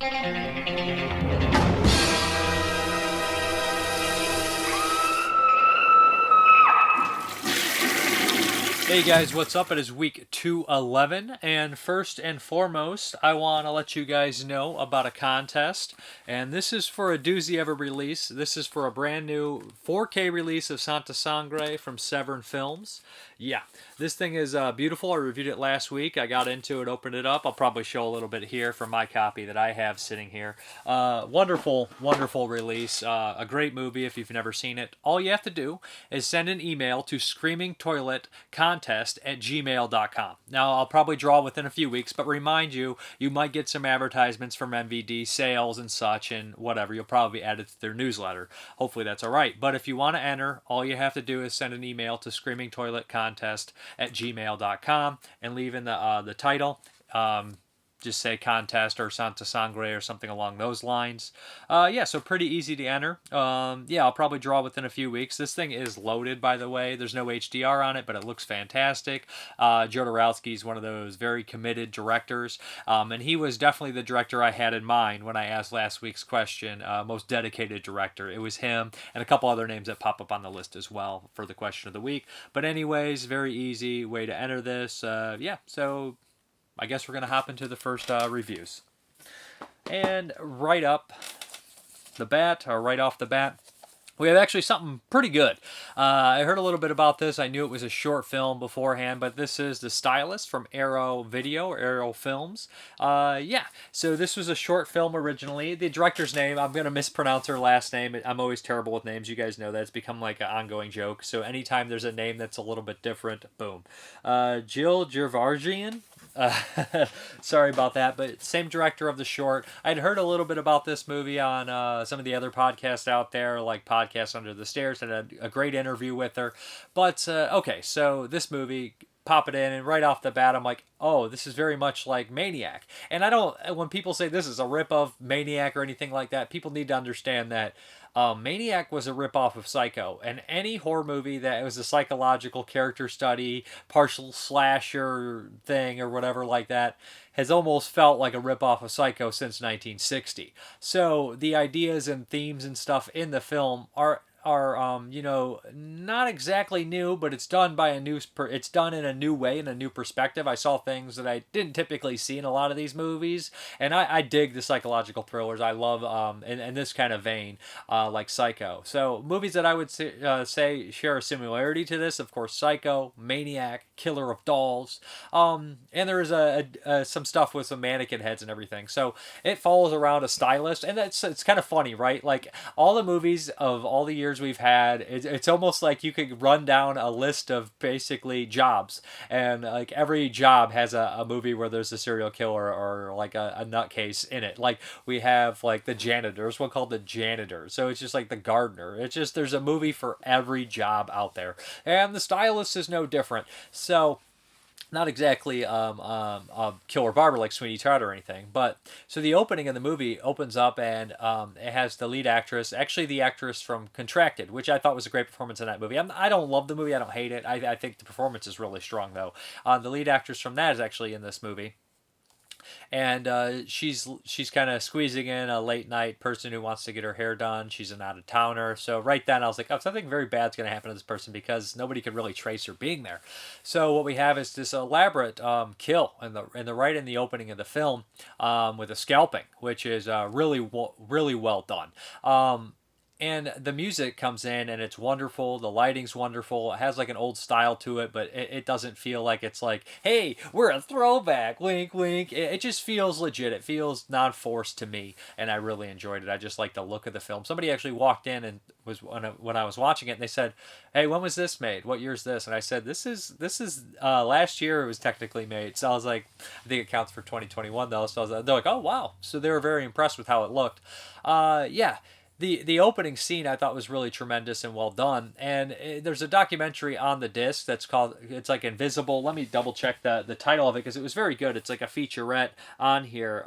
Hey guys, what's up? It is week 211, and first and foremost, I want to let you guys know about a contest, and this is for a doozy of a release. This is for a brand new 4K release of Sangre from Zeiram Films. Yeah, this thing is beautiful. I reviewed it last week. I got into it, opened it up. I'll probably show a little bit here from my copy that I have sitting here. Wonderful, wonderful release. A great movie if you've never seen it. All you have to do is send an email to screamingtoiletcontest@gmail.com. Now, I'll probably draw within a few weeks, but remind you, you might get some advertisements from MVD, sales and such, and whatever. You'll probably be added to their newsletter. Hopefully that's all right. But if you want to enter, all you have to do is send an email to screamingtoiletcontest@gmail.com and leave in the title. Just say contest or Santa Sangre or something along those lines. Yeah, so pretty easy to enter. Yeah, I'll probably draw within a few weeks. This thing is loaded, by the way. There's no HDR on it, but it looks fantastic. Jodorowsky is one of those very committed directors, and he was definitely the director I had in mind when I asked last week's question, most dedicated director. It was him and a couple other names that pop up on the list as well for the question of the week. But anyways, very easy way to enter this. Yeah, so I guess we're going to hop into the first reviews. And right off the bat, we have actually something pretty good. I heard a little bit about this. I knew it was a short film beforehand, but this is The Stylist from Arrow Video or Arrow Films. Yeah, so this was a short film originally. The director's name, I'm going to mispronounce her last name. I'm always terrible with names. You guys know that. It's become like an ongoing joke. So anytime there's a name that's a little bit different, boom. Jill Gervargian. Sorry about that, but same director of the short. I'd heard a little bit about this movie on some of the other podcasts out there, like Podcast Under the Stairs, and had a great interview with her. But, okay, so this movie, pop it in, and right off the bat, I'm like, oh, this is very much like Maniac. And I don't, when people say this is a rip of Maniac or anything like that, people need to understand that Maniac was a ripoff of Psycho, and any horror movie that was a psychological character study, partial slasher thing, or whatever like that, has almost felt like a ripoff of Psycho since 1960. So the ideas and themes and stuff in the film are you know, not exactly new, but it's done by it's done in a new way, in a new perspective. I saw things that I didn't typically see in a lot of these movies, and I dig the psychological thrillers. I love in this kind of vein, like Psycho. So movies that I would say share a similarity to this, of course, Psycho, Maniac, Killer of Dolls, and there is some stuff with some mannequin heads and everything. So it follows around a stylist, and it's kind of funny, right? Like all the movies of all the years we've had, it's almost like you could run down a list of basically jobs, and like every job has a movie where there's a serial killer or like a nutcase in it. Like we have like the janitors, one called The Janitor, so it's just like The Gardener. It's just there's a movie for every job out there, and The Stylist is no different. So not exactly a killer barber like Sweeney Todd or anything, but so the opening of the movie opens up, and it has the lead actress, actually the actress from Contracted, which I thought was a great performance in that movie. I don't love the movie, I don't hate it. I think the performance is really strong though. The lead actress from that is actually in this movie. And she's kind of squeezing in a late night person who wants to get her hair done. She's an out of towner, so right then I was like, oh, something very bad's going to happen to this person, because nobody could really trace her being there. So what we have is this elaborate kill in the right in the opening of the film, with a scalping, which is really well done. And the music comes in, and it's wonderful. The lighting's wonderful. It has like an old style to it, but it doesn't feel like it's like, hey, we're a throwback, wink, wink. It just feels legit. It feels non-forced to me, and I really enjoyed it. I just like the look of the film. Somebody actually walked in and was when I was watching it, and they said, hey, when was this made? What year is this? And I said, this is last year it was technically made. So I was like, I think it counts for 2021 though. So they're like, oh wow. So they were very impressed with how it looked. Yeah. The opening scene I thought was really tremendous and well done, and there's a documentary on the disc that's called, it's like Invisible. Let me double check the title of it, because it was very good. It's like a featurette on here.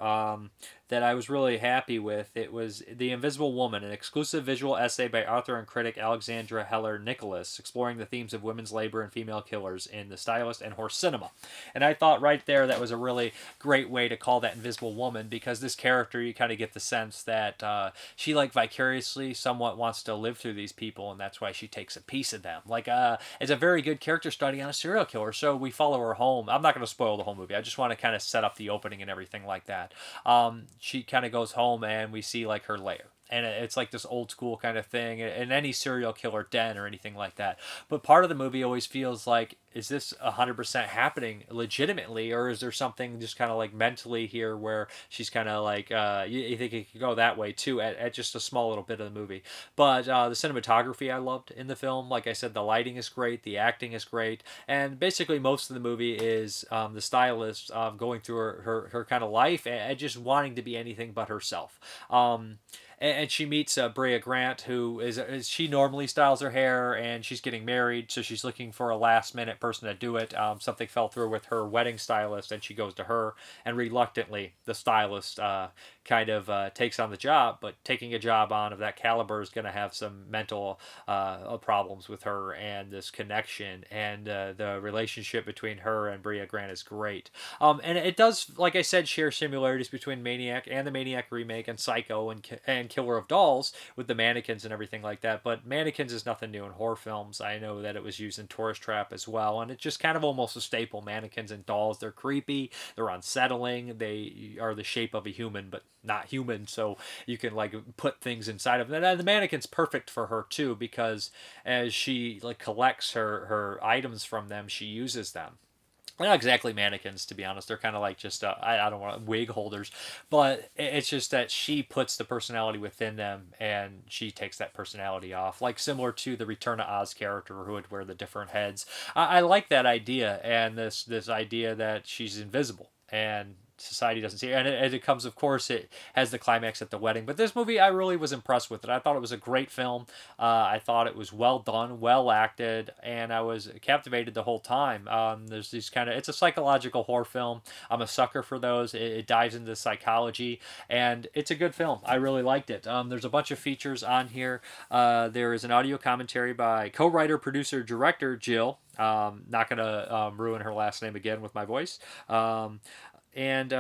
that I was really happy with. It was The Invisible Woman, an exclusive visual essay by author and critic Alexandra Heller Nicholas, exploring the themes of women's labor and female killers in the stylist and horse cinema. And I thought right there that was a really great way to call that Invisible Woman, because this character, you kind of get the sense that she like vicariously somewhat wants to live through these people, and that's why she takes a piece of them. Like it's a very good character study on a serial killer. So we follow her home. I'm not going to spoil the whole movie. I just want to kind of set up the opening and everything like that. She kind of goes home and we see like her lair. And it's like this old school kind of thing in any serial killer den or anything like that. But part of the movie always feels like, is this 100% happening legitimately, or is there something just kind of like mentally here where she's kind of like, you think it could go that way too at just a small little bit of the movie. But the cinematography I loved in the film. Like I said, the lighting is great, the acting is great, and basically most of the movie is the stylist going through her kind of life and just wanting to be anything but herself. And she meets Brea Grant, who is she normally styles her hair, and she's getting married, so she's looking for a last minute person to do it. Something fell through with her wedding stylist, and she goes to her, and reluctantly the stylist kind of takes on the job. But taking a job on of that caliber is going to have some mental problems with her, and this connection and the relationship between her and Brea Grant is great. And it does, like I said, share similarities between Maniac and the Maniac remake and Psycho and Killer of Dolls with the mannequins and everything like that. But mannequins is nothing new in horror films. I know that it was used in Tourist Trap as well, and it's just kind of almost a staple. Mannequins and dolls, they're creepy, they're unsettling, they are the shape of a human but not human, so you can like put things inside of them. And the mannequin's perfect for her too, because as she like collects her items from them, she uses them. They're not exactly mannequins, to be honest. They're kind of like just I don't want wig holders, but it's just that she puts the personality within them, and she takes that personality off, like similar to the Return to Oz character who would wear the different heads. I like that idea, and this idea that she's invisible and society doesn't see her. And it comes, of course, it has the climax at the wedding. But this movie, I really was impressed with it. I thought it was a great film. I thought it was well done, well acted, and I was captivated the whole time. There's these kind of, it's a psychological horror film. I'm a sucker for those. It dives into psychology, and it's a good film. I really liked it. There's a bunch of features on here. There is an audio commentary by co-writer, producer, director Jill. Not gonna ruin her last name again with my voice. And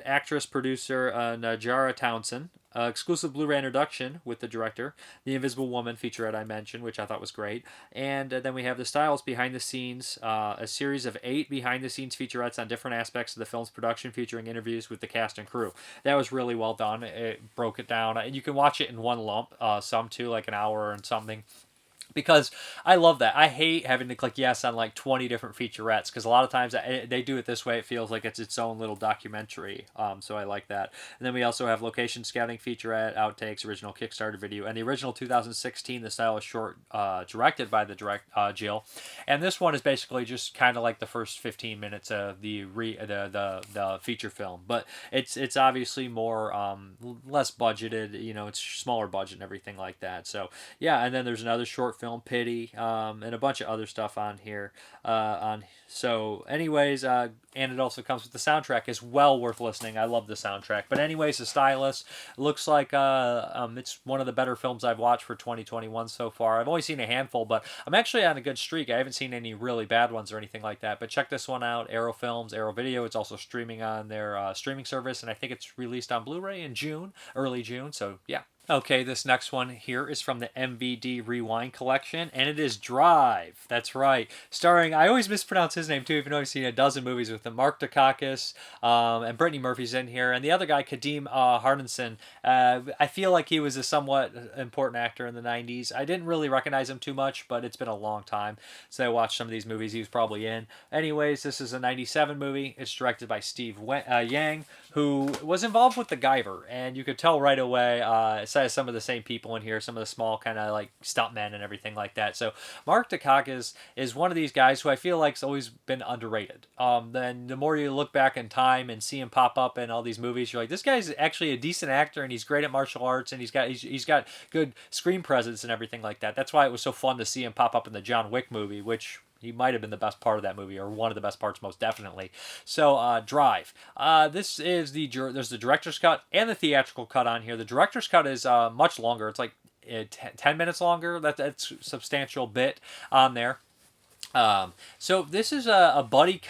actress producer Najara Townsend. Exclusive Blu-ray introduction with the director, The Invisible Woman featurette I mentioned, which I thought was great. And then we have the Stylist behind the scenes, a series of 8 behind-the-scenes featurettes on different aspects of the film's production, featuring interviews with the cast and crew. That was really well done. It broke it down. And you can watch it in one lump, some too, like an hour and something. Because I love that. I hate having to click yes on like 20 different featurettes, because a lot of times they do it this way. It feels like it's its own little documentary. So I like that. And then we also have location scouting featurette, outtakes, original Kickstarter video, and the original 2016 The Stylist short directed by the Jill. And this one is basically just kind of like the first 15 minutes of the feature film, but it's obviously more less budgeted. You know, it's smaller budget and everything like that. So yeah, and then there's another short film, Pity, and a bunch of other stuff on here. So anyways, and it also comes with the soundtrack. Is well worth listening. I love the soundtrack. But anyways, The Stylist looks like it's one of the better films I've watched for 2021 so far. I've only seen a handful, but I'm actually on a good streak. I haven't seen any really bad ones or anything like that. But check this one out, Arrow Films, Arrow Video. It's also streaming on their streaming service, and I think it's released on Blu-ray in June, early June. So yeah. Okay, this next one here is from the MVD Rewind collection, and it is Drive. That's right. Starring, I always mispronounce his name too, even though I've seen a dozen movies with him. Mark Dacascos, and Brittany Murphy's in here, and the other guy, Kadeem Hardison. I feel like he was a somewhat important actor in the 90s. I didn't really recognize him too much, but it's been a long time since I watched some of these movies he was probably in. Anyways, this is a 97 movie. It's directed by Steve Yang, who was involved with the Guyver, and you could tell right away, it says some of the same people in here, some of the small kind of like stuntmen and everything like that. So Mark Dacascos is one of these guys who I feel like's always been underrated. Then the more you look back in time and see him pop up in all these movies, you're like, this guy's actually a decent actor, and he's great at martial arts, and he's got good screen presence and everything like that. That's why it was so fun to see him pop up in the John Wick movie, which He might have been the best part of that movie, or one of the best parts, most definitely. So, Drive. This is there's the director's cut and the theatrical cut on here. The director's cut is much longer. It's like 10 minutes longer. That's a substantial bit on there. So this is a buddy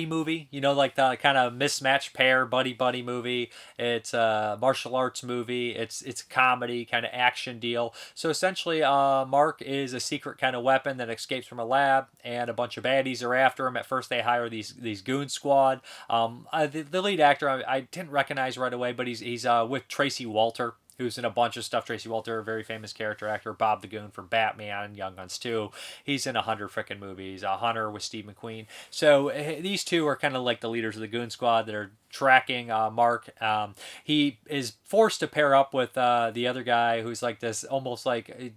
movie, like the kind of mismatched pair buddy movie. It's a martial arts movie. It's a comedy kind of action deal. So essentially, Mark is a secret kind of weapon that escapes from a lab, and a bunch of baddies are after him. At first, they hire these goon squad. The lead actor I didn't recognize right away, but he's with Tracy Walter, who's in a bunch of stuff. Tracy Walter, a very famous character actor. Bob the Goon from Batman, Young Guns 2. He's in 100 frickin' movies. Hunter with Steve McQueen. So these two are kind of like the leaders of the Goon Squad that are tracking Mark. He is forced to pair up with the other guy who's like this almost like,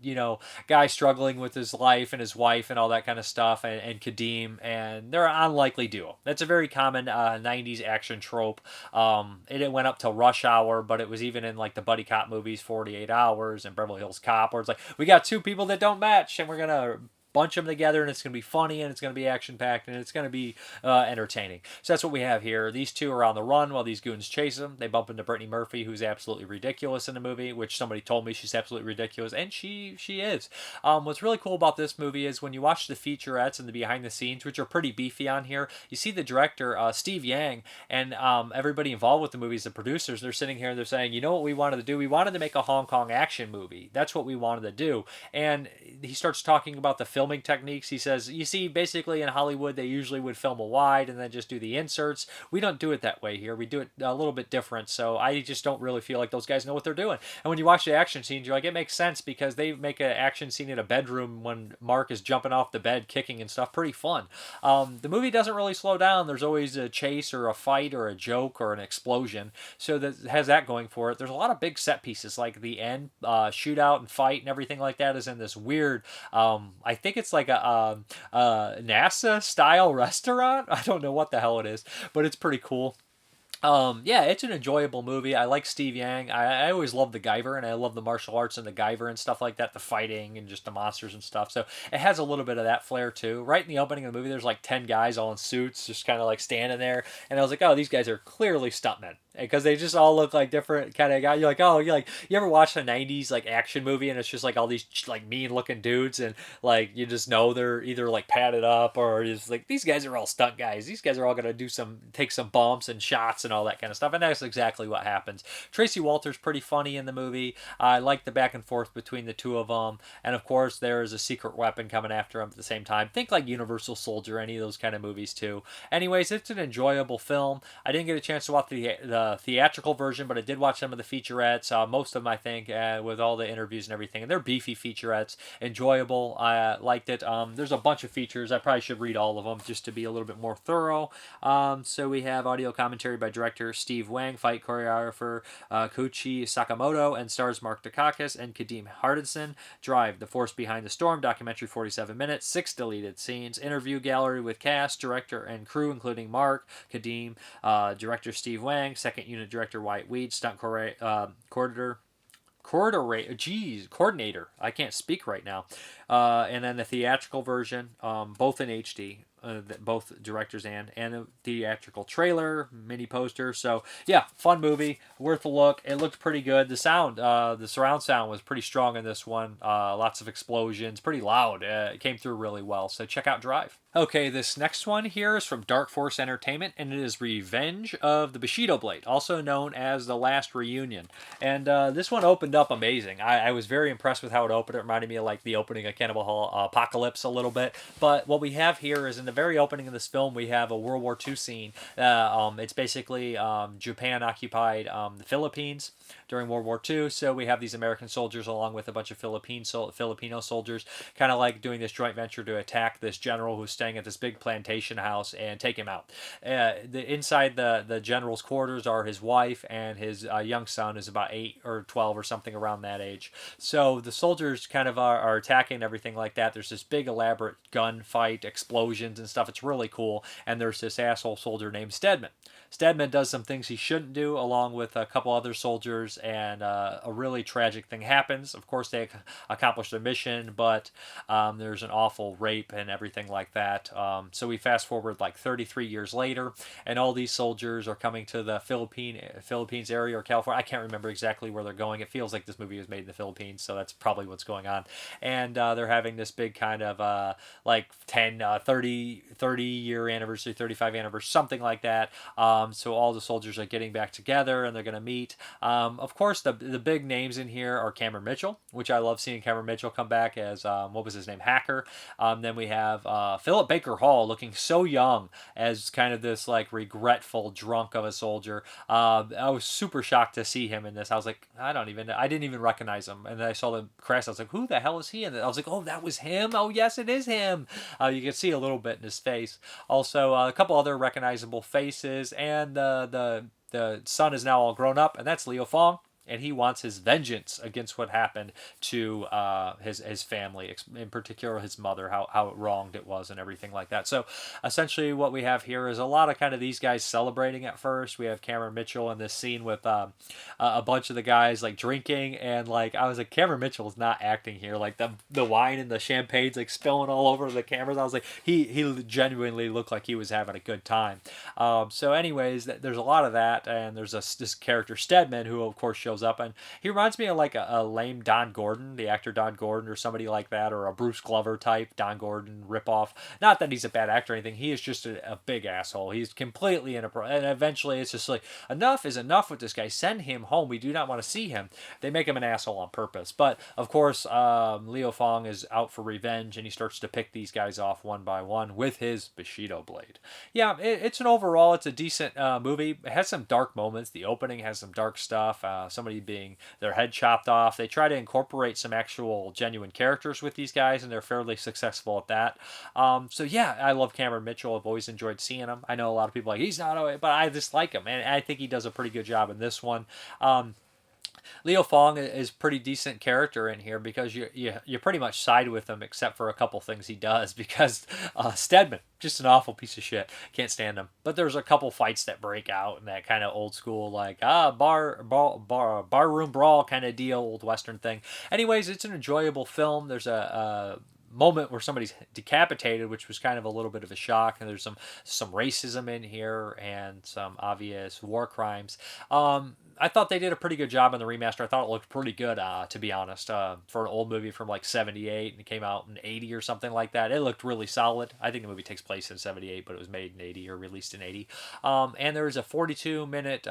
guy struggling with his life and his wife and all that kind of stuff, and Kadeem, and they're an unlikely duo. That's a very common 90s action trope. It went up till Rush Hour, but it was even in like the buddy cop movies, 48 Hours and Beverly Hills Cop, where it's like, we got two people that don't match and we're going to bunch them together, and it's going to be funny, and it's going to be action-packed, and it's going to be entertaining. So that's what we have here. These two are on the run while these goons chase them. They bump into Brittany Murphy, who's absolutely ridiculous in the movie, which somebody told me she's absolutely ridiculous, and she is. What's really cool about this movie is when you watch the featurettes and the behind-the-scenes, which are pretty beefy on here, you see the director, Steve Yang, and everybody involved with the movies, the producers, they're sitting here and they're saying, you know what we wanted to do? We wanted to make a Hong Kong action movie. That's what we wanted to do. And he starts talking about the filming techniques. He says, you see, basically in Hollywood, they usually would film a wide and then just do the inserts. We don't do it that way here. We do it a little bit different. So I just don't really feel like those guys know what they're doing. And when you watch the action scenes, you're like, it makes sense because they make an action scene in a bedroom when Mark is jumping off the bed, kicking and stuff. Pretty fun. The movie doesn't really slow down. There's always a chase or a fight or a joke or an explosion. So that has that going for it. There's a lot of big set pieces, like the end shootout and fight and everything like that is in this weird, I think it's like a NASA style restaurant. I don't know what the hell it is, but it's pretty cool. Yeah, it's an enjoyable movie. I like Steve Yang. I always love the Guyver, and I love the martial arts and the Guyver and stuff like that, the fighting and just the monsters and stuff. So it has a little bit of that flair too. Right in the opening of the movie, there's like 10 guys all in suits, just kind of like standing there, and I was like, oh, these guys are clearly stuntmen, because they just all look like different kind of guys. You're like, oh, you ever watch a 90s like action movie and it's just like all these like mean looking dudes, and like you just know they're either like padded up or just like, these guys are all stunt guys. These guys are all gonna take some bumps and shots and all that kind of stuff, and that's exactly what happens. Tracy Walter's pretty funny in the movie. I like the back and forth between the two of them, and of course there is a secret weapon coming after him at the same time. Think like Universal Soldier, any of those kind of movies too. Anyways, it's an enjoyable film. I didn't get a chance to watch the theatrical version, but I did watch some of the featurettes, most of them I think, with all the interviews and everything, and they're beefy featurettes, enjoyable. I liked it. There's a bunch of features. I probably should read all of them just to be a little bit more thorough. So we have audio commentary by director Steve Wang, fight choreographer Koichi Sakamoto, and stars Mark Dacakis and Kadeem Hardison. Drive, The Force Behind the Storm, documentary 47 minutes, 6 deleted scenes, interview gallery with cast, director, and crew, including Mark, Kadeem, director Steve Wang, second unit director Wyatt Weed, stunt coordinator, I can't speak right now. And then the theatrical version, both in HD, both directors and a theatrical trailer, mini poster. So yeah, fun movie, worth a look. It looked pretty good. The sound, the surround sound was pretty strong in this one. Lots of explosions, pretty loud. It came through really well. So check out Drive. Okay, this next one here is from Dark Force Entertainment, and it is Revenge of the Bushido Blade, also known as The Last Reunion. And this one opened up amazing. I was very impressed with how it opened. It reminded me of like the opening of Cannibal Apocalypse a little bit. But what we have here is in the very opening of this film, we have a World War II scene. It's basically Japan occupied the Philippines during World War II. So we have these American soldiers along with a bunch of Filipino soldiers kind of like doing this joint venture to attack this general who's staying at this big plantation house and take him out. Inside the general's quarters are his wife and his young son, who's about 8 or 12 or something around that age. So the soldiers kind of are attacking and everything like that. There's this big elaborate gunfight, explosions and stuff. It's really cool. And there's this asshole soldier named Stedman. Stedman does some things he shouldn't do, along with a couple other soldiers, and a really tragic thing happens. Of course, they accomplish their mission, but there's an awful rape and everything like that. So we fast forward like 33 years later, and all these soldiers are coming to the Philippines area or California. I can't remember exactly where they're going. It feels like this movie was made in the Philippines, so that's probably what's going on. And they're having this big kind of like 10, 30 year anniversary, 35 anniversary, something like that. So all the soldiers are getting back together and they're going to meet. Of course, the big names in here are Cameron Mitchell, which I love seeing Cameron Mitchell come back as, what was his name, Hacker. Then we have Philip Baker Hall looking so young as kind of this like regretful drunk of a soldier. I was super shocked to see him in this. I was like, I didn't even recognize him. And then I saw the crest. I was like, who the hell is he? And I was like, oh, that was him. Oh, yes, it is him. You can see a little bit in his face. Also, a couple other recognizable faces, and the son is now all grown up, and that's Leo Fong. And he wants his vengeance against what happened to his family, in particular his mother, how wronged it was and everything like that. So essentially what we have here is a lot of kind of these guys celebrating at first. We have Cameron Mitchell in this scene with a bunch of the guys like drinking, and like I was like, Cameron Mitchell is not acting here. Like the wine and the champagne's like spilling all over the cameras. I was like, he genuinely looked like he was having a good time. So anyways, there's a lot of that, and there's this character Stedman who of course shows up, and he reminds me of like a lame Don Gordon, the actor Don Gordon, or somebody like that, or a Bruce Glover type Don Gordon ripoff. Not that he's a bad actor or anything. He is just a big asshole. He's completely inappropriate, and eventually it's just like, enough is enough with this guy. Send him home. We do not want to see him. They make him an asshole on purpose. But of course, Leo Fong is out for revenge, and he starts to pick these guys off one by one with his Bushido blade. Yeah, it's a decent movie. It has some dark moments. The opening has some dark stuff. Somebody being their head chopped off. They try to incorporate some actual genuine characters with these guys, and they're fairly successful at that. So yeah, I love Cameron Mitchell. I've always enjoyed seeing him. I know a lot of people are like, he's not, but I just like him, and I think he does a pretty good job in this one. Leo Fong is pretty decent character in here because you pretty much side with him except for a couple things he does, because Stedman, just an awful piece of shit. Can't stand him. But there's a couple fights that break out in that kind of old school like barroom brawl kind of deal, old western thing. Anyways, it's an enjoyable film. There's a moment where somebody's decapitated, which was kind of a little bit of a shock, and there's some racism in here and some obvious war crimes. I thought they did a pretty good job in the remaster. I thought it looked pretty good, to be honest, for an old movie from like 78 and it came out in 80 or something like that. It looked really solid. I think the movie takes place in 78, but it was made in 80 or released in 80. And there was a 42-minute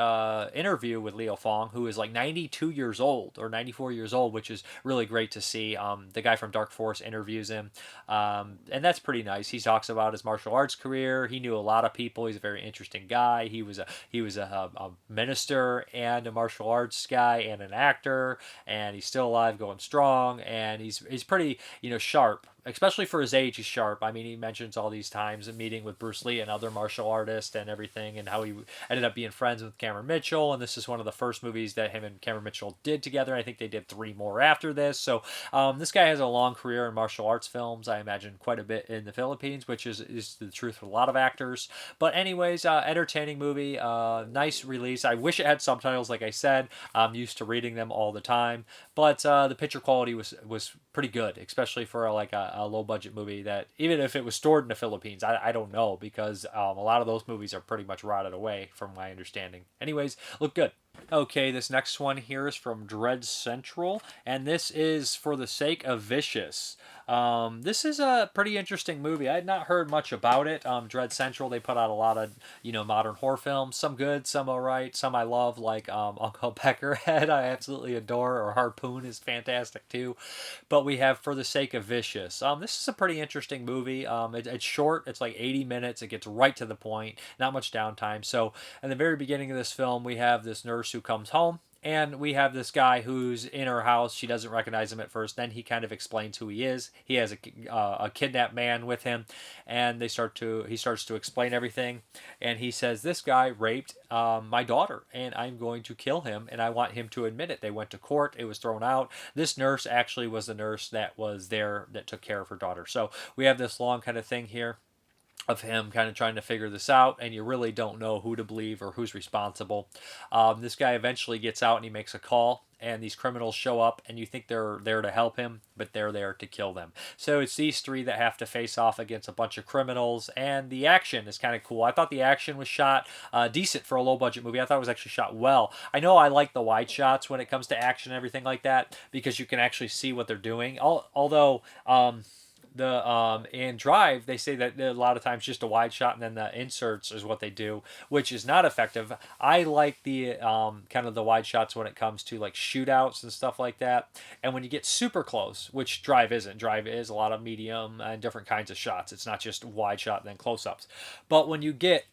interview with Leo Fong, who is like 92 years old or 94 years old, which is really great to see. The guy from Dark Force interviews him, and that's pretty nice. He talks about his martial arts career. He knew a lot of people. He's a very interesting guy. He was a minister and a martial arts guy and an actor, and he's still alive, going strong, and he's pretty sharp. Especially for his age, he's sharp. I mean, he mentions all these times a meeting with Bruce Lee and other martial artists and everything, and how he ended up being friends with Cameron Mitchell. And this is one of the first movies that him and Cameron Mitchell did together. I think they did 3 more after this. So this guy has a long career in martial arts films. I imagine quite a bit in the Philippines, which is the truth with a lot of actors. But anyways, entertaining movie, nice release. I wish it had subtitles, like I said. I'm used to reading them all the time, but the picture quality was pretty good, especially for like a low budget movie that even if it was stored in the Philippines, I don't know, because a lot of those movies are pretty much rotted away from my understanding. Anyways, look good. Okay, this next one here is from Dread Central, and this is For the Sake of Vicious. This is a pretty interesting movie. I had not heard much about it. Dread Central, they put out a lot of, modern horror films. Some good, some alright, some I love, like Uncle Peckerhead, I absolutely adore, or Harpoon is fantastic too. But we have For the Sake of Vicious. This is a pretty interesting movie. It's short. It's like 80 minutes. It gets right to the point. Not much downtime. So, in the very beginning of this film, we have this nurse who comes home, and we have this guy who's in her house. She doesn't recognize him at first. Then he kind of explains who he is. He has a kidnapped man with him, and he starts to explain everything. And he says, "This guy raped my daughter, and I'm going to kill him, and I want him to admit it." They went to court. It was thrown out. This nurse actually was the nurse that was there that took care of her daughter. So we have this long kind of thing here of him kind of trying to figure this out, and you really don't know who to believe or who's responsible. This guy eventually gets out and he makes a call, and these criminals show up, and you think they're there to help him, but they're there to kill them. So it's these three that have to face off against a bunch of criminals, and the action is kind of cool. I thought the action was shot decent for a low budget movie. I thought it was actually shot well. I know I like the wide shots when it comes to action and everything like that, because you can actually see what they're doing. Although the in Drive, they say that a lot of times just a wide shot and then the inserts is what they do, which is not effective. I like the kind of the wide shots when it comes to like shootouts and stuff like that. And when you get super close, which Drive isn't. Drive is a lot of medium and different kinds of shots. It's not just wide shot and then close-ups. But when you get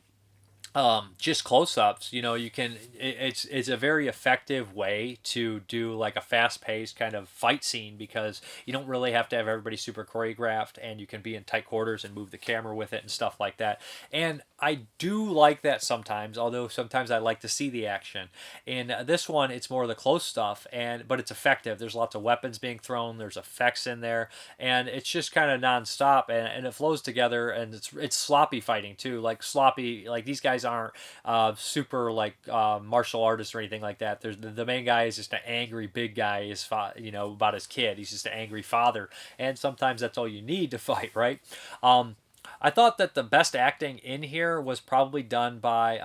just close-ups, you can, it's a very effective way to do like a fast-paced kind of fight scene, because you don't really have to have everybody super choreographed, and you can be in tight quarters and move the camera with it and stuff like that. And I do like that sometimes, although sometimes I like to see the action. In this one, it's more of the close stuff, but it's effective. There's lots of weapons being thrown, there's effects in there, and it's just kind of non-stop, and it flows together, and it's sloppy fighting too, like sloppy, like these guys aren't super like martial artists or anything like that. There's the main guy is just an angry big guy, about his kid. He's just an angry father, and sometimes that's all you need to fight, right? I thought that the best acting in here was probably done by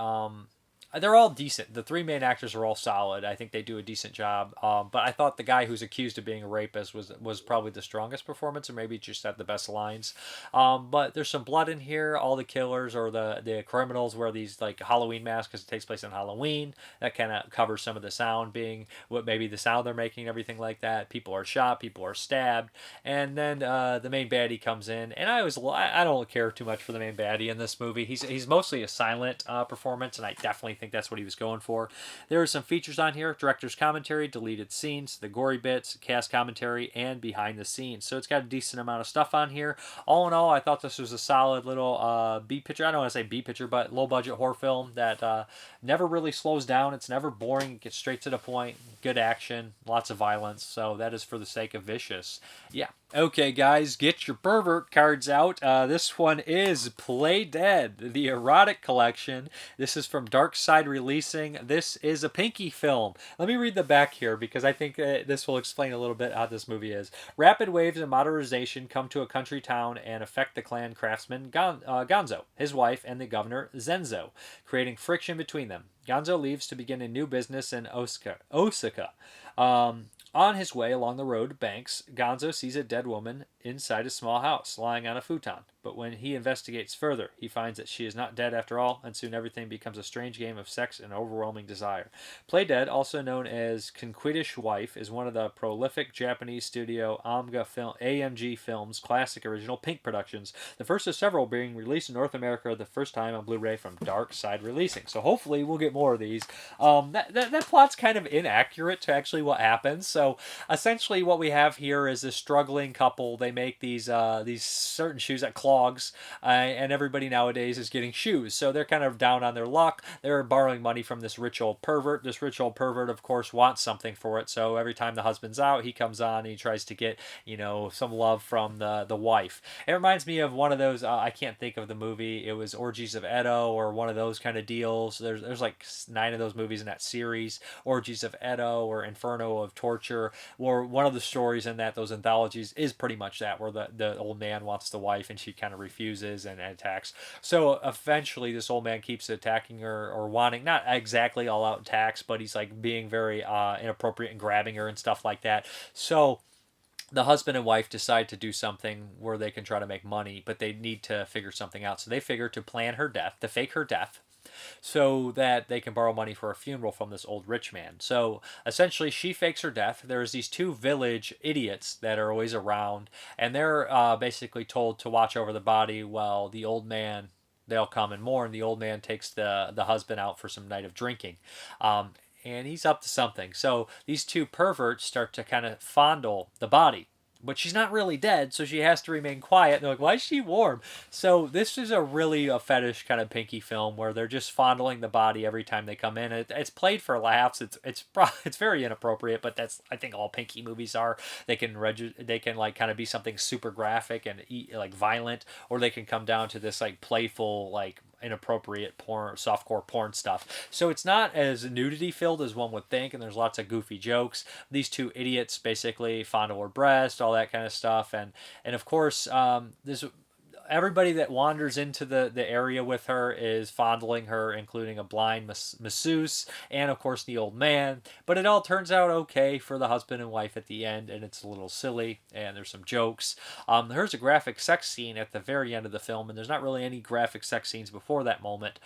they're all decent. The three main actors are all solid. I think they do a decent job. But I thought the guy who's accused of being a rapist was probably the strongest performance, or maybe just had the best lines. But there's some blood in here. All the killers or the criminals wear these like Halloween masks because it takes place on Halloween. That kind of covers some of the sound being what maybe the sound they're making, everything like that. People are shot. People are stabbed. And then the main baddie comes in. And I don't care too much for the main baddie in this movie. He's mostly a silent performance, and I definitely think that's what he was going for. There are some features on here: director's commentary, deleted scenes, the gory bits, cast commentary, and behind the scenes. So it's got a decent amount of stuff on here. All in all, I thought this was a solid little B picture. I don't want to say B picture, but low budget horror film that never really slows down. It's never boring. It gets straight to the point. Good action, lots of violence. So that is For the Sake of Vicious. Yeah. Okay, guys, get your pervert cards out. This one is Play Dead, the erotic collection. This is from Dark Side Releasing. This is a Pinky film. Let me read the back here, because I think this will explain a little bit how this movie is. Rapid waves of modernization come to a country town and affect the clan craftsman Gonzo, his wife, and the governor Zenzo, creating friction between them. Gonzo leaves to begin a new business in Osaka. On his way along the road banks, Gonzo sees a dead woman inside a small house, lying on a futon. But when he investigates further, he finds that she is not dead after all, and soon everything becomes a strange game of sex and overwhelming desire. Play Dead, also known as Conquitish Wife, is one of the prolific Japanese studio AMG Films' classic original Pink productions, the first of several being released in North America the first time on Blu-ray from Dark Side Releasing. So hopefully we'll get more of these. That plot's kind of inaccurate to actually what happens. So essentially what we have here is this struggling couple. They make these certain shoes that clogs, and everybody nowadays is getting shoes. So they're kind of down on their luck. They're borrowing money from this rich old pervert. This rich old pervert, of course, wants something for it. So every time the husband's out, he comes on and he tries to get, some love from the wife. It reminds me of one of those, I can't think of the movie. It was Orgies of Edo, or one of those kind of deals. There's like 9 of those movies in that series. Orgies of Edo or Inferno of Torture, or one of the stories in those anthologies is pretty much that, where the old man wants the wife and she kind of refuses and attacks. So eventually this old man keeps attacking her, or wanting, not exactly all out attacks, but he's like being very inappropriate and grabbing her and stuff like that. So the husband and wife decide to do something where they can try to make money, but they need to figure something out. So they figure to plan her death, to fake her death, so that they can borrow money for a funeral from this old rich man. So essentially she fakes her death. There's these 2 village idiots that are always around, and they're basically told to watch over the body while the old man, they'll come and mourn. The old man takes the husband out for some night of drinking. And he's up to something. So these 2 perverts start to kind of fondle the body. but she's not really dead, so she has to remain quiet. And they're like, why is she warm? So this is a fetish kind of pinky film where they're just fondling the body every time they come in. It's played for laughs. It's very inappropriate, but that's, I think, all pinky movies are. They can like kind of be something super graphic and like violent, or they can come down to this like playful, like inappropriate porn, softcore porn stuff. So it's not as nudity filled as one would think, and there's lots of goofy jokes. These two idiots basically fondle her breast, all that kind of stuff, and of course, this everybody that wanders into the area with her is fondling her, including a blind masseuse and, of course, the old man. But it all turns out okay for the husband and wife at the end, and it's a little silly, and there's some jokes. There's a graphic sex scene at the very end of the film, and there's not really any graphic sex scenes before that moment.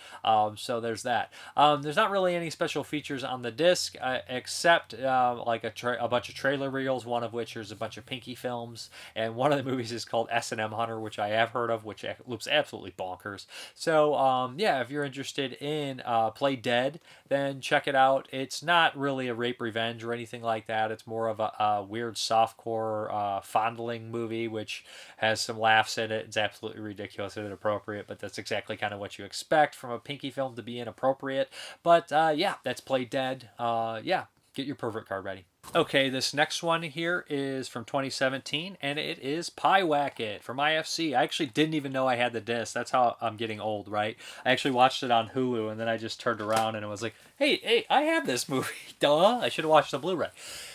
So there's that. There's not really any special features on the disc, except like a bunch of trailer reels, one of which is a bunch of pinky films, and one of the movies is called S&M Hunter, which I have heard of, which looks absolutely bonkers. So yeah, if you're interested in Play Dead, then check it out. It's not really a rape revenge or anything like that. It's more of a weird softcore fondling movie, which has some laughs in it. It's absolutely ridiculous and inappropriate, but that's exactly kind of what you expect from a pinky film to be inappropriate. But yeah, that's Play Dead. Yeah, get your pervert card ready. Okay, this next one here is from 2017, and it is Pyewacket from IFC. I actually didn't even know I had the disc. That's how I'm getting old, right? I actually watched it on Hulu, and then I just turned around and it was like, hey, I have this movie. Duh, I should have watched the Blu-ray.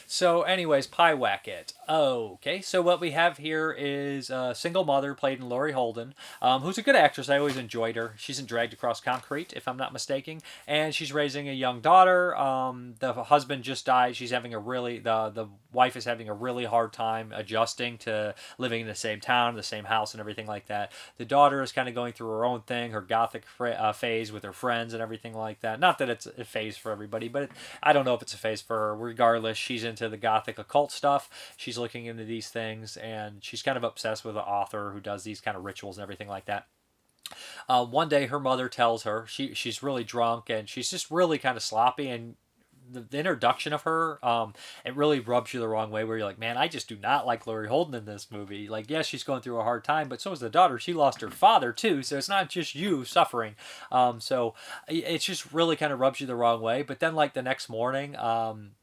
So anyways, Pyewacket. Okay, so what we have here is a single mother played in Laurie Holden, who's a good actress. I always enjoyed her. She's in Dragged Across Concrete, if I'm not mistaken, and she's raising a young daughter. The husband just died. She's having the wife is having a really hard time adjusting to living in the same town, the same house, and everything like that. The daughter is kind of going through her own thing, her gothic phase with her friends and everything like that. Not that it's a phase for everybody, but I don't know if it's a phase for her. Regardless, she's into the gothic occult stuff. She's looking into these things, and she's kind of obsessed with the author who does these kind of rituals and everything like that. One day, her mother tells her she's really drunk and she's just really kind of sloppy, and the introduction of her, it really rubs you the wrong way, where you're like, man, I just do not like Laurie Holden in this movie. Like, yes, she's going through a hard time, but so is the daughter. She lost her father too, so it's not just you suffering. So it just really kind of rubs you the wrong way. But then, like, the next morning,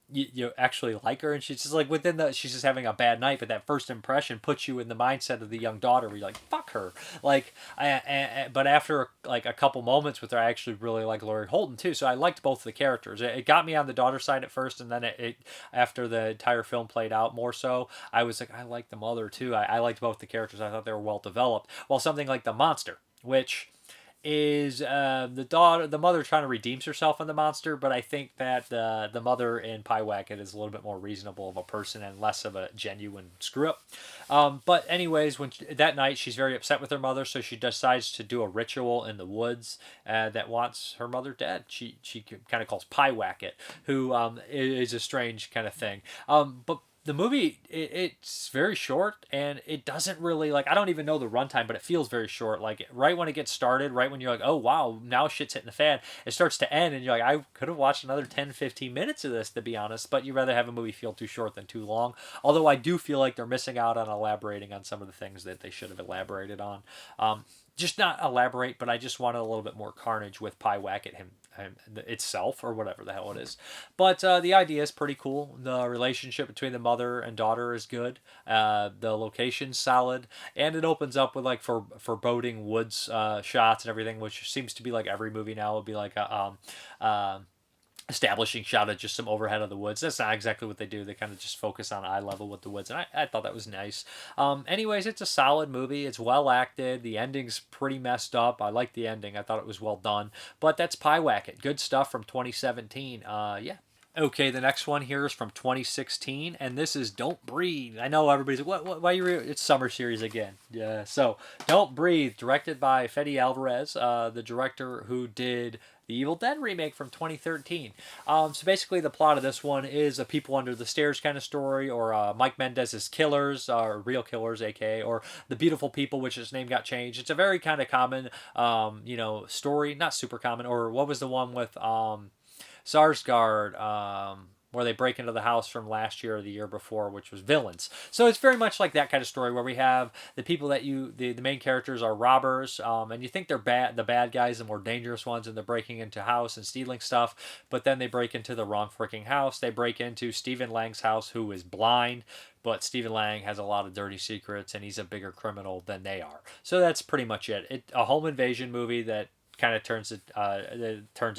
you actually like her, and she's just like, she's just having a bad night, but that first impression puts you in the mindset of the young daughter, where you're like, fuck her. Like, but after like a couple moments with her, I actually really like Laurie Holden too, so I liked both the characters. It got me on the daughter side at first, and then it after the entire film played out more so, I was like, I like the mother too. I liked both the characters. I thought they were well developed. While something like The Monster, which is the mother trying to redeem herself on the monster, but I think that the mother in Pyewacket is a little bit more reasonable of a person and less of a genuine screw up. But anyways, that night she's very upset with her mother, so she decides to do a ritual in the woods that wants her mother dead. She kind of calls Pyewacket, who is a strange kind of thing. But the movie, it's very short, and it doesn't really, like, I don't even know the runtime, but it feels very short. Like, right when it gets started, right when you're like, oh wow, now shit's hitting the fan, it starts to end, and you're like, I could have watched another 10-15 minutes of this, to be honest. But you'd rather have a movie feel too short than too long. Although I do feel like they're missing out on elaborating on some of the things that they should have elaborated on. Just not elaborate, but I just wanted a little bit more carnage with Pyewacket him itself, or whatever the hell it is. But the idea is pretty cool. The relationship between the mother and daughter is good. The location's solid, and it opens up with like foreboding woods shots and everything, which seems to be like every movie now would be like a establishing shot of just some overhead of the woods. That's not exactly what they do. They kind of just focus on eye level with the woods, and I thought that was nice. Anyways, it's a solid movie. It's well acted. The ending's pretty messed up. I like the ending. I thought it was well done. But that's Pyewacket. Good stuff from 2017. Yeah. Okay, the next one here is from 2016, and this is Don't Breathe. I know everybody's like, what why you it's summer series again. Yeah, so Don't Breathe, directed by Fede Alvarez, the director who did the Evil Dead remake from 2013. So basically the plot of this one is a People Under the Stairs kind of story, or Mike Mendez's Killers, or Real Killers, aka, or The Beautiful People, which its name got changed. It's a very kind of common, story, not super common, or what was the one with, Sarsgaard, where they break into the house from last year or the year before, which was villains. So it's very much like that kind of story where we have the people that the main characters are robbers, and you think they're the bad guys, the more dangerous ones, and they're breaking into house and stealing stuff, but then they break into the wrong freaking house. They break into Stephen Lang's house, who is blind, but Stephen Lang has a lot of dirty secrets, and he's a bigger criminal than they are. So that's pretty much it. A home invasion movie that kind of turns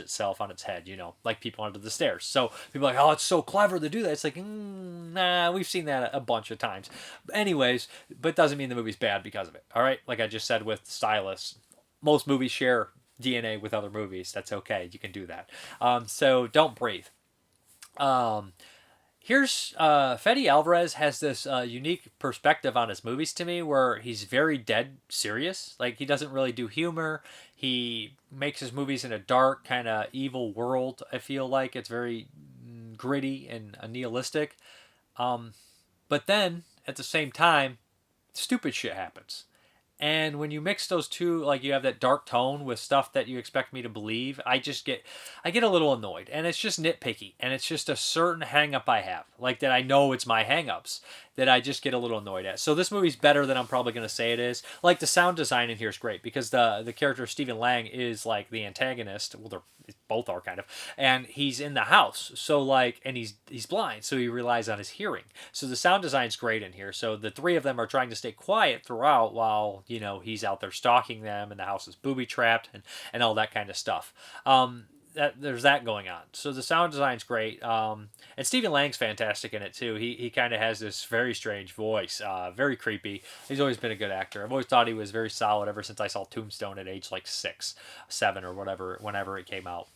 itself on its head, like People Under the Stairs. So people are like, oh, it's so clever to do that. It's like, nah, we've seen that a bunch of times. Anyways, but doesn't mean the movie's bad because of it. All right, like I just said with Stylist, most movies share DNA with other movies. That's okay. You can do that. So don't breathe. Here's Fede Alvarez has this unique perspective on his movies to me, where he's very dead serious. Like, he doesn't really do humor. He makes his movies in a dark, kind of evil world. I feel like it's very gritty and nihilistic. But then at the same time, stupid shit happens. And when you mix those two, like, you have that dark tone with stuff that you expect me to believe, I get a little annoyed. And it's just nitpicky. And it's just a certain hang-up I have. Like, that I know it's my hang-ups that I just get a little annoyed at. So this movie's better than I'm probably going to say it is. Like, the sound design in here is great, because the character Stephen Lang is, like, the antagonist. Well, both are kind of. And he's in the house. So, like, and he's blind, so he relies on his hearing. So the sound design's great in here. So the three of them are trying to stay quiet throughout while, he's out there stalking them, and the house is booby-trapped and all that kind of stuff. There's that going on. So the sound design's great. And Stephen Lang's fantastic in it too. He kind of has this very strange voice, very creepy. He's always been a good actor. I've always thought he was very solid ever since I saw Tombstone at age like 6, 7 or whatever, whenever it came out.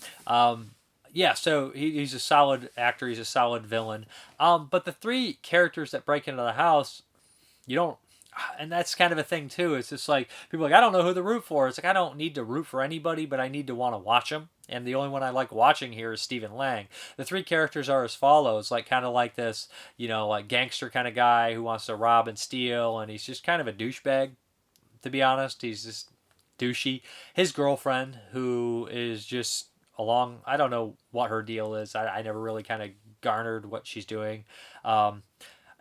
Yeah, so he's a solid actor. He's a solid villain. But the three characters that break into the house, you don't. And that's kind of a thing too. It's just like, people are like, I don't know who to root for. It's like, I don't need to root for anybody, but I need to want to watch them. And the only one I like watching here is Stephen Lang. The three characters are as follows, like, kind of like this, like, gangster kind of guy who wants to rob and steal, and he's just kind of a douchebag, to be honest. He's just douchey. His girlfriend, who is just I don't know what her deal is. I never really kind of garnered what she's doing. And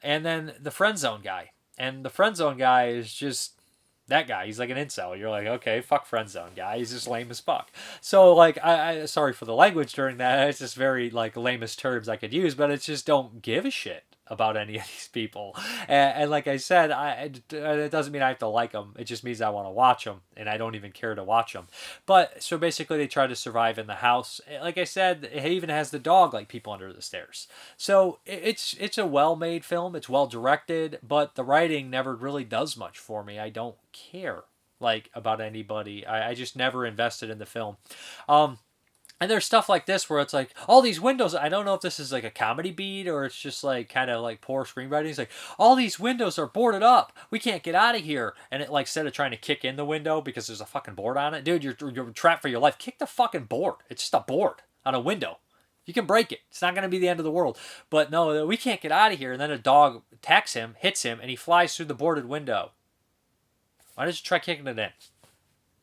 then the friend zone guy. And the friend zone guy is just that guy. He's like an incel. You're like, okay, fuck friend zone guy. He's just lame as fuck. So, like, I sorry for the language during that. It's just very, like, lamest terms I could use, but it's just don't give a shit about any of these people. And like I said, it doesn't mean I have to like them. It just means I want to watch them, and I don't even care to watch them. But so basically, they try to survive in the house. Like I said, it even has the dog, like People Under the Stairs. So it's a well-made film. It's well directed, but the writing never really does much for me. I don't care, like, about anybody. I just never invested in the film. And there's stuff like this where it's like, all these windows, I don't know if this is like a comedy beat or it's just like kind of like poor screenwriting. It's like, all these windows are boarded up. We can't get out of here. And it, like, instead of trying to kick in the window because there's a fucking board on it, dude, you're trapped for your life. Kick the fucking board. It's just a board on a window. You can break it. It's not going to be the end of the world. But no, we can't get out of here. And then a dog attacks him, hits him, and he flies through the boarded window. Why don't you try kicking it in?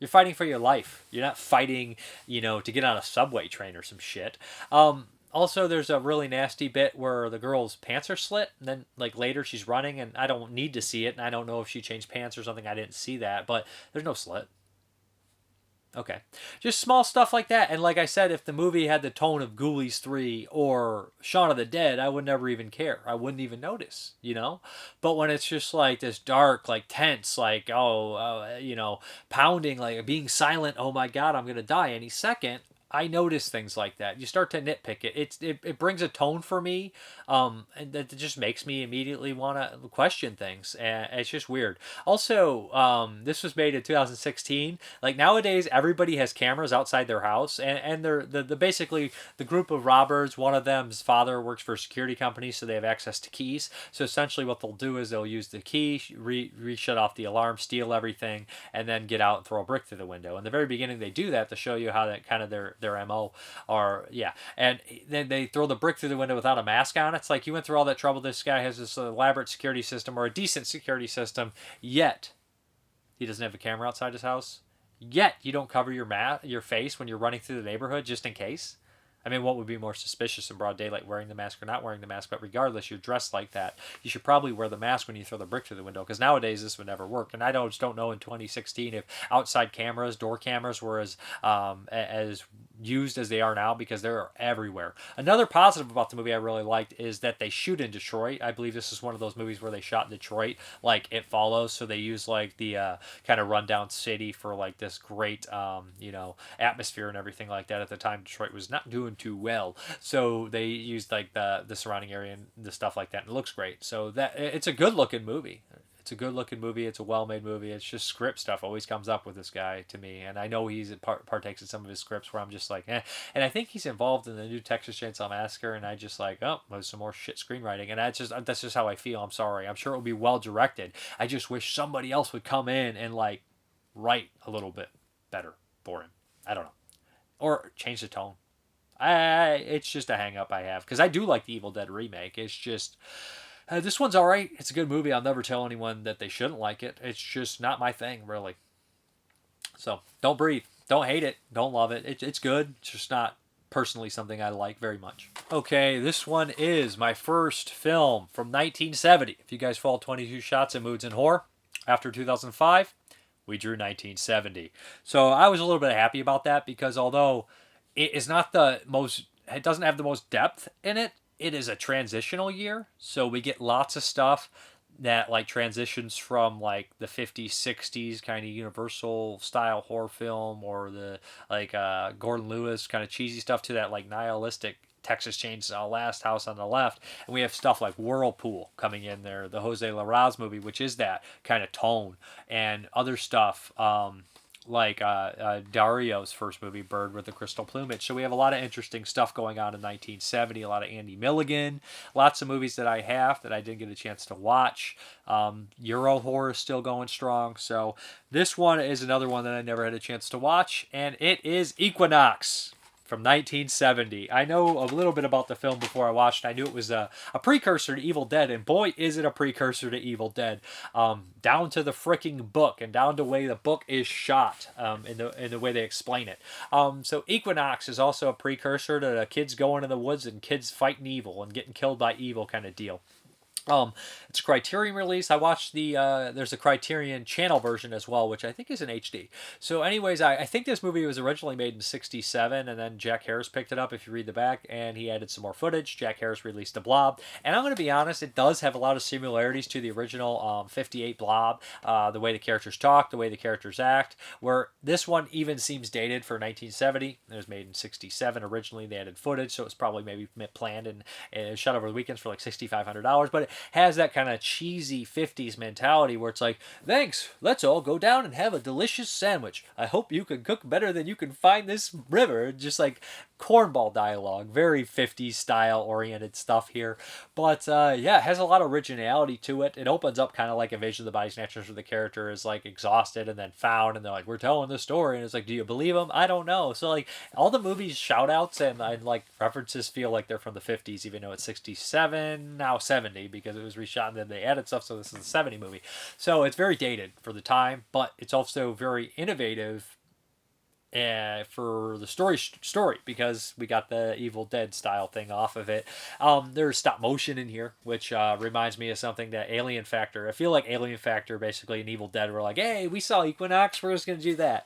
You're fighting for your life. You're not fighting, to get on a subway train or some shit. Also, there's a really nasty bit where the girl's pants are slit, and then, like, later she's running, and I don't need to see it, and I don't know if she changed pants or something. I didn't see that, but there's no slit. Okay. Just small stuff like that. And like I said, if the movie had the tone of Ghoulies 3 or Shaun of the Dead, I would never even care. I wouldn't even notice, But when it's just like this dark, like tense, like, pounding, like being silent, oh my God, I'm going to die any second, I notice things like that. You start to nitpick it. It brings a tone for me, and that just makes me immediately want to question things. And it's just weird. Also, this was made in 2016. Like, nowadays, everybody has cameras outside their house, and they're the basically the group of robbers. One of them's father works for a security company, so they have access to keys. So essentially, what they'll do is they'll use the key, shut off the alarm, steal everything, and then get out and throw a brick through the window. In the very beginning, they do that to show you how that kind of their MO are, yeah. And then they throw the brick through the window without a mask on. It's like, you went through all that trouble. This guy has this elaborate security system, or a decent security system, yet he doesn't have a camera outside his house. Yet you don't cover your face when you're running through the neighborhood just in case. I mean, what would be more suspicious in broad daylight, wearing the mask or not wearing the mask? But regardless, you're dressed like that. You should probably wear the mask when you throw the brick through the window, because nowadays this would never work. And I just don't know in 2016 if outside cameras, door cameras, were as used as they are now, because they're everywhere. Another positive about the movie I really liked is that they shoot in Detroit. I believe this is one of those movies where they shot in Detroit, like It Follows. So they use like the kind of rundown city for like this great, atmosphere and everything like that. At the time, Detroit was not doing too well, so they used like the surrounding area and the stuff like that, and it looks great. So that it's a good looking movie. It's a good looking movie. It's a well made movie. It's just script stuff always comes up with this guy to me, and I know he's partakes in some of his scripts where I'm just like, eh. And I think he's involved in the new Texas Chainsaw Massacre, and I just like, oh, there's some more shit screenwriting, and that's just how I feel. I'm sorry. I'm sure it will be well directed. I just wish somebody else would come in and like write a little bit better for him. I don't know, or change the tone. It's just a hang up I have, because I do like the Evil Dead remake. It's just this one's all right. It's a good movie. I'll never tell anyone that they shouldn't like it. It's just not my thing, really. So don't breathe. Don't hate it. Don't love it. It's good. It's just not personally something I like very much. Okay, this one is my first film from 1970. If you guys follow 22 Shots and Moods and Horror, after 2005, we drew 1970. So I was a little bit happy about that, because although it is not the most, it doesn't have the most depth in it, it is a transitional year. So we get lots of stuff that like transitions from like the 50s 60s kind of universal style horror film, or the like Gordon Lewis kind of cheesy stuff, to that like nihilistic Texas Chainsaw Last House on the left. And we have stuff like Whirlpool coming in there, the Jose Larraz movie, which is that kind of tone, and other stuff like Dario's first movie, Bird with the Crystal Plumage. So we have a lot of interesting stuff going on in 1970, a lot of Andy Milligan, lots of movies that I have that I didn't get a chance to watch. Euro horror is still going strong. So this one is another one that I never had a chance to watch, and it is Equinox from 1970. I know a little bit about the film before I watched it. I knew it was a precursor to Evil Dead, and boy, is it a precursor to Evil Dead. Down to the freaking book, and down to the way the book is shot, in the way they explain it. So Equinox is also a precursor to the kids going in the woods and kids fighting evil and getting killed by evil kind of deal. It's a Criterion release. I watched there's a Criterion channel version as well, which I think is in HD. So anyways, I think this movie was originally made in 67, and then Jack Harris picked it up, if you read the back, and he added some more footage. Jack Harris released the Blob, and I'm going to be honest, it does have a lot of similarities to the original 58 Blob, the way the characters talk, the way the characters act, where this one even seems dated for 1970. It was made in 67 originally. They added footage, so it was probably maybe planned and shot over the weekends for like $6,500, but it has that kind of cheesy 50s mentality where it's like, thanks, let's all go down and have a delicious sandwich. I hope you can cook better than you can find this river. Just like cornball dialogue, very 50s style oriented stuff here. But yeah, it has a lot of originality to it. It opens up kind of like Invasion of the Body Snatchers, where the character is like exhausted and then found, and they're like, we're telling the story, and it's like, do you believe them? I don't know. So like all the movies shout outs and like references feel like they're from the 50s, even though it's 67, now 70, because it was reshot and then they added stuff, so this is a 70 movie. So it's very dated for the time, but it's also very innovative for the story, because we got the Evil Dead style thing off of it. There's stop motion in here, which reminds me of something that Alien Factor. I feel like Alien Factor basically and Evil Dead were like, hey, we saw Equinox, we're just gonna do that,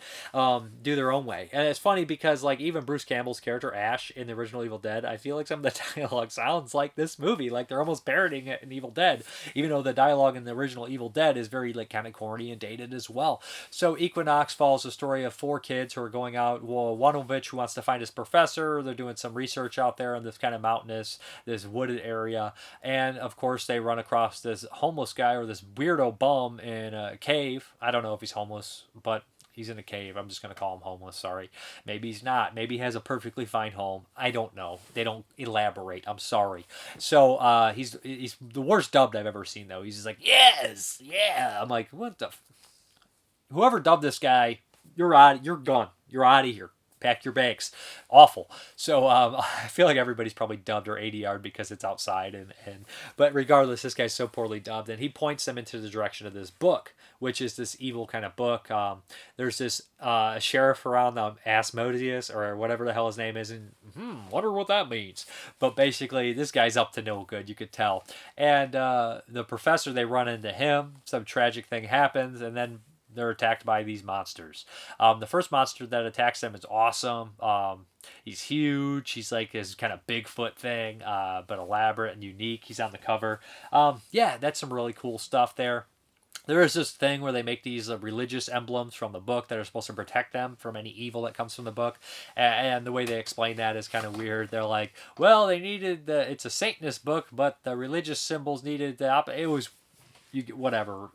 do their own way. And it's funny because like even Bruce Campbell's character Ash in the original Evil Dead, I feel like some of the dialogue sounds like this movie, like they're almost parodying it in Evil Dead, even though the dialogue in the original Evil Dead is very like kind of corny and dated as well. So Equinox follows the story of 4 kids who are going out, well, one of which who wants to find his professor. They're doing some research out there in this kind of mountainous, this wooded area, and of course they run across this homeless guy, or this weirdo bum in a cave. I don't know if he's homeless, but he's in a cave. I'm just going to call him homeless. Sorry. Maybe he's not. Maybe he has a perfectly fine home. I don't know. They don't elaborate. I'm sorry. So he's the worst dubbed I've ever seen, though. He's just like, yes, yeah. I'm like, what the? Whoever dubbed this guy, you're gone. You're out of here. pack your bags. Awful. So I feel like everybody's probably dubbed or ADR'd because it's outside, but regardless, this guy's so poorly dubbed, and he points them into the direction of this book, which is this evil kind of book. There's this sheriff around, Asmodeus or whatever the hell his name is, and wonder what that means. But basically, this guy's up to no good, you could tell. And the professor, they run into him. Some tragic thing happens, and then they're attacked by these monsters. The first monster that attacks them is awesome. He's huge. He's like this kind of Bigfoot thing, but elaborate and unique. He's on the cover. Yeah, that's some really cool stuff there. There is this thing where they make these religious emblems from the book that are supposed to protect them from any evil that comes from the book. And the way they explain that is kind of weird. They're like, well, they needed it's a Satanist book, but the religious symbols needed it was, whatever.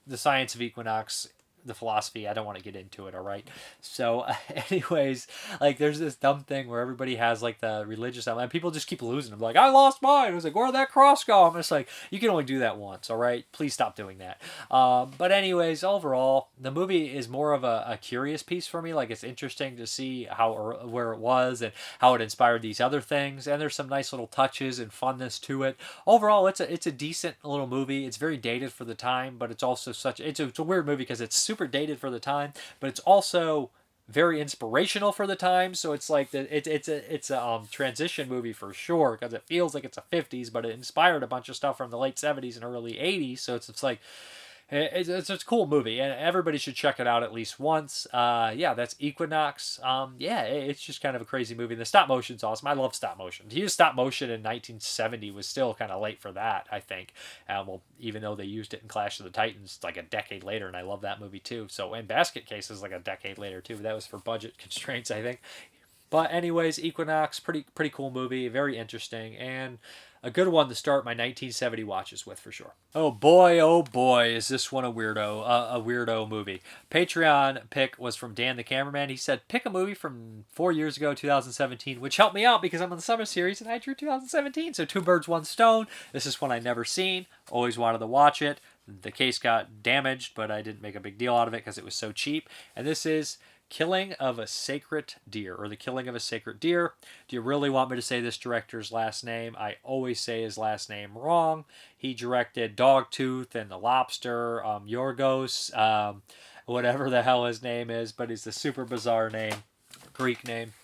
The science of Equinox, the philosophy, I don't want to get into it, all right? So, anyways, like, there's this dumb thing where everybody has, like, the religious element, and people just keep losing them. Like, I lost mine. I was like, where'd that cross go? I'm just like, you can only do that once, all right? Please stop doing that. But anyways, overall, the movie is more of a curious piece for me. Like, it's interesting to see where it was and how it inspired these other things, and there's some nice little touches and funness to it. Overall, it's a decent little movie. It's very dated for the time, but it's also it's a weird movie because it's super dated for the time, but it's also very inspirational for the time. So it's like it's a transition movie for sure, because it feels like it's a 50s, but it inspired a bunch of stuff from the late 70s and early 80s. So it's like it's a cool movie, and everybody should check it out at least once. Yeah, that's Equinox. Yeah, it's just kind of a crazy movie. The stop motion's awesome. I love stop motion. To use stop motion in 1970 was still kind of late for that, I think. Well, even though they used it in Clash of the Titans like a decade later, and I love that movie too. So, and Basket Case is like a decade later too. That was for budget constraints, I think. But anyways, Equinox, pretty cool movie, very interesting, and a good one to start my 1970 watches with for sure. Oh boy, is this one a weirdo movie. Patreon pick was from Dan the cameraman. He said, pick a movie from 4 years ago, 2017, which helped me out because I'm on the summer series and I drew 2017. So 2 birds, 1 stone. This is one I never seen. Always wanted to watch it. The case got damaged, but I didn't make a big deal out of it because it was so cheap. And this is Killing of a Sacred Deer, or The Killing of a Sacred Deer. Do you really want me to say this director's last name? I always say his last name wrong. He directed Dogtooth and The Lobster, Yorgos, whatever the hell his name is, but it's a super bizarre name, Greek name.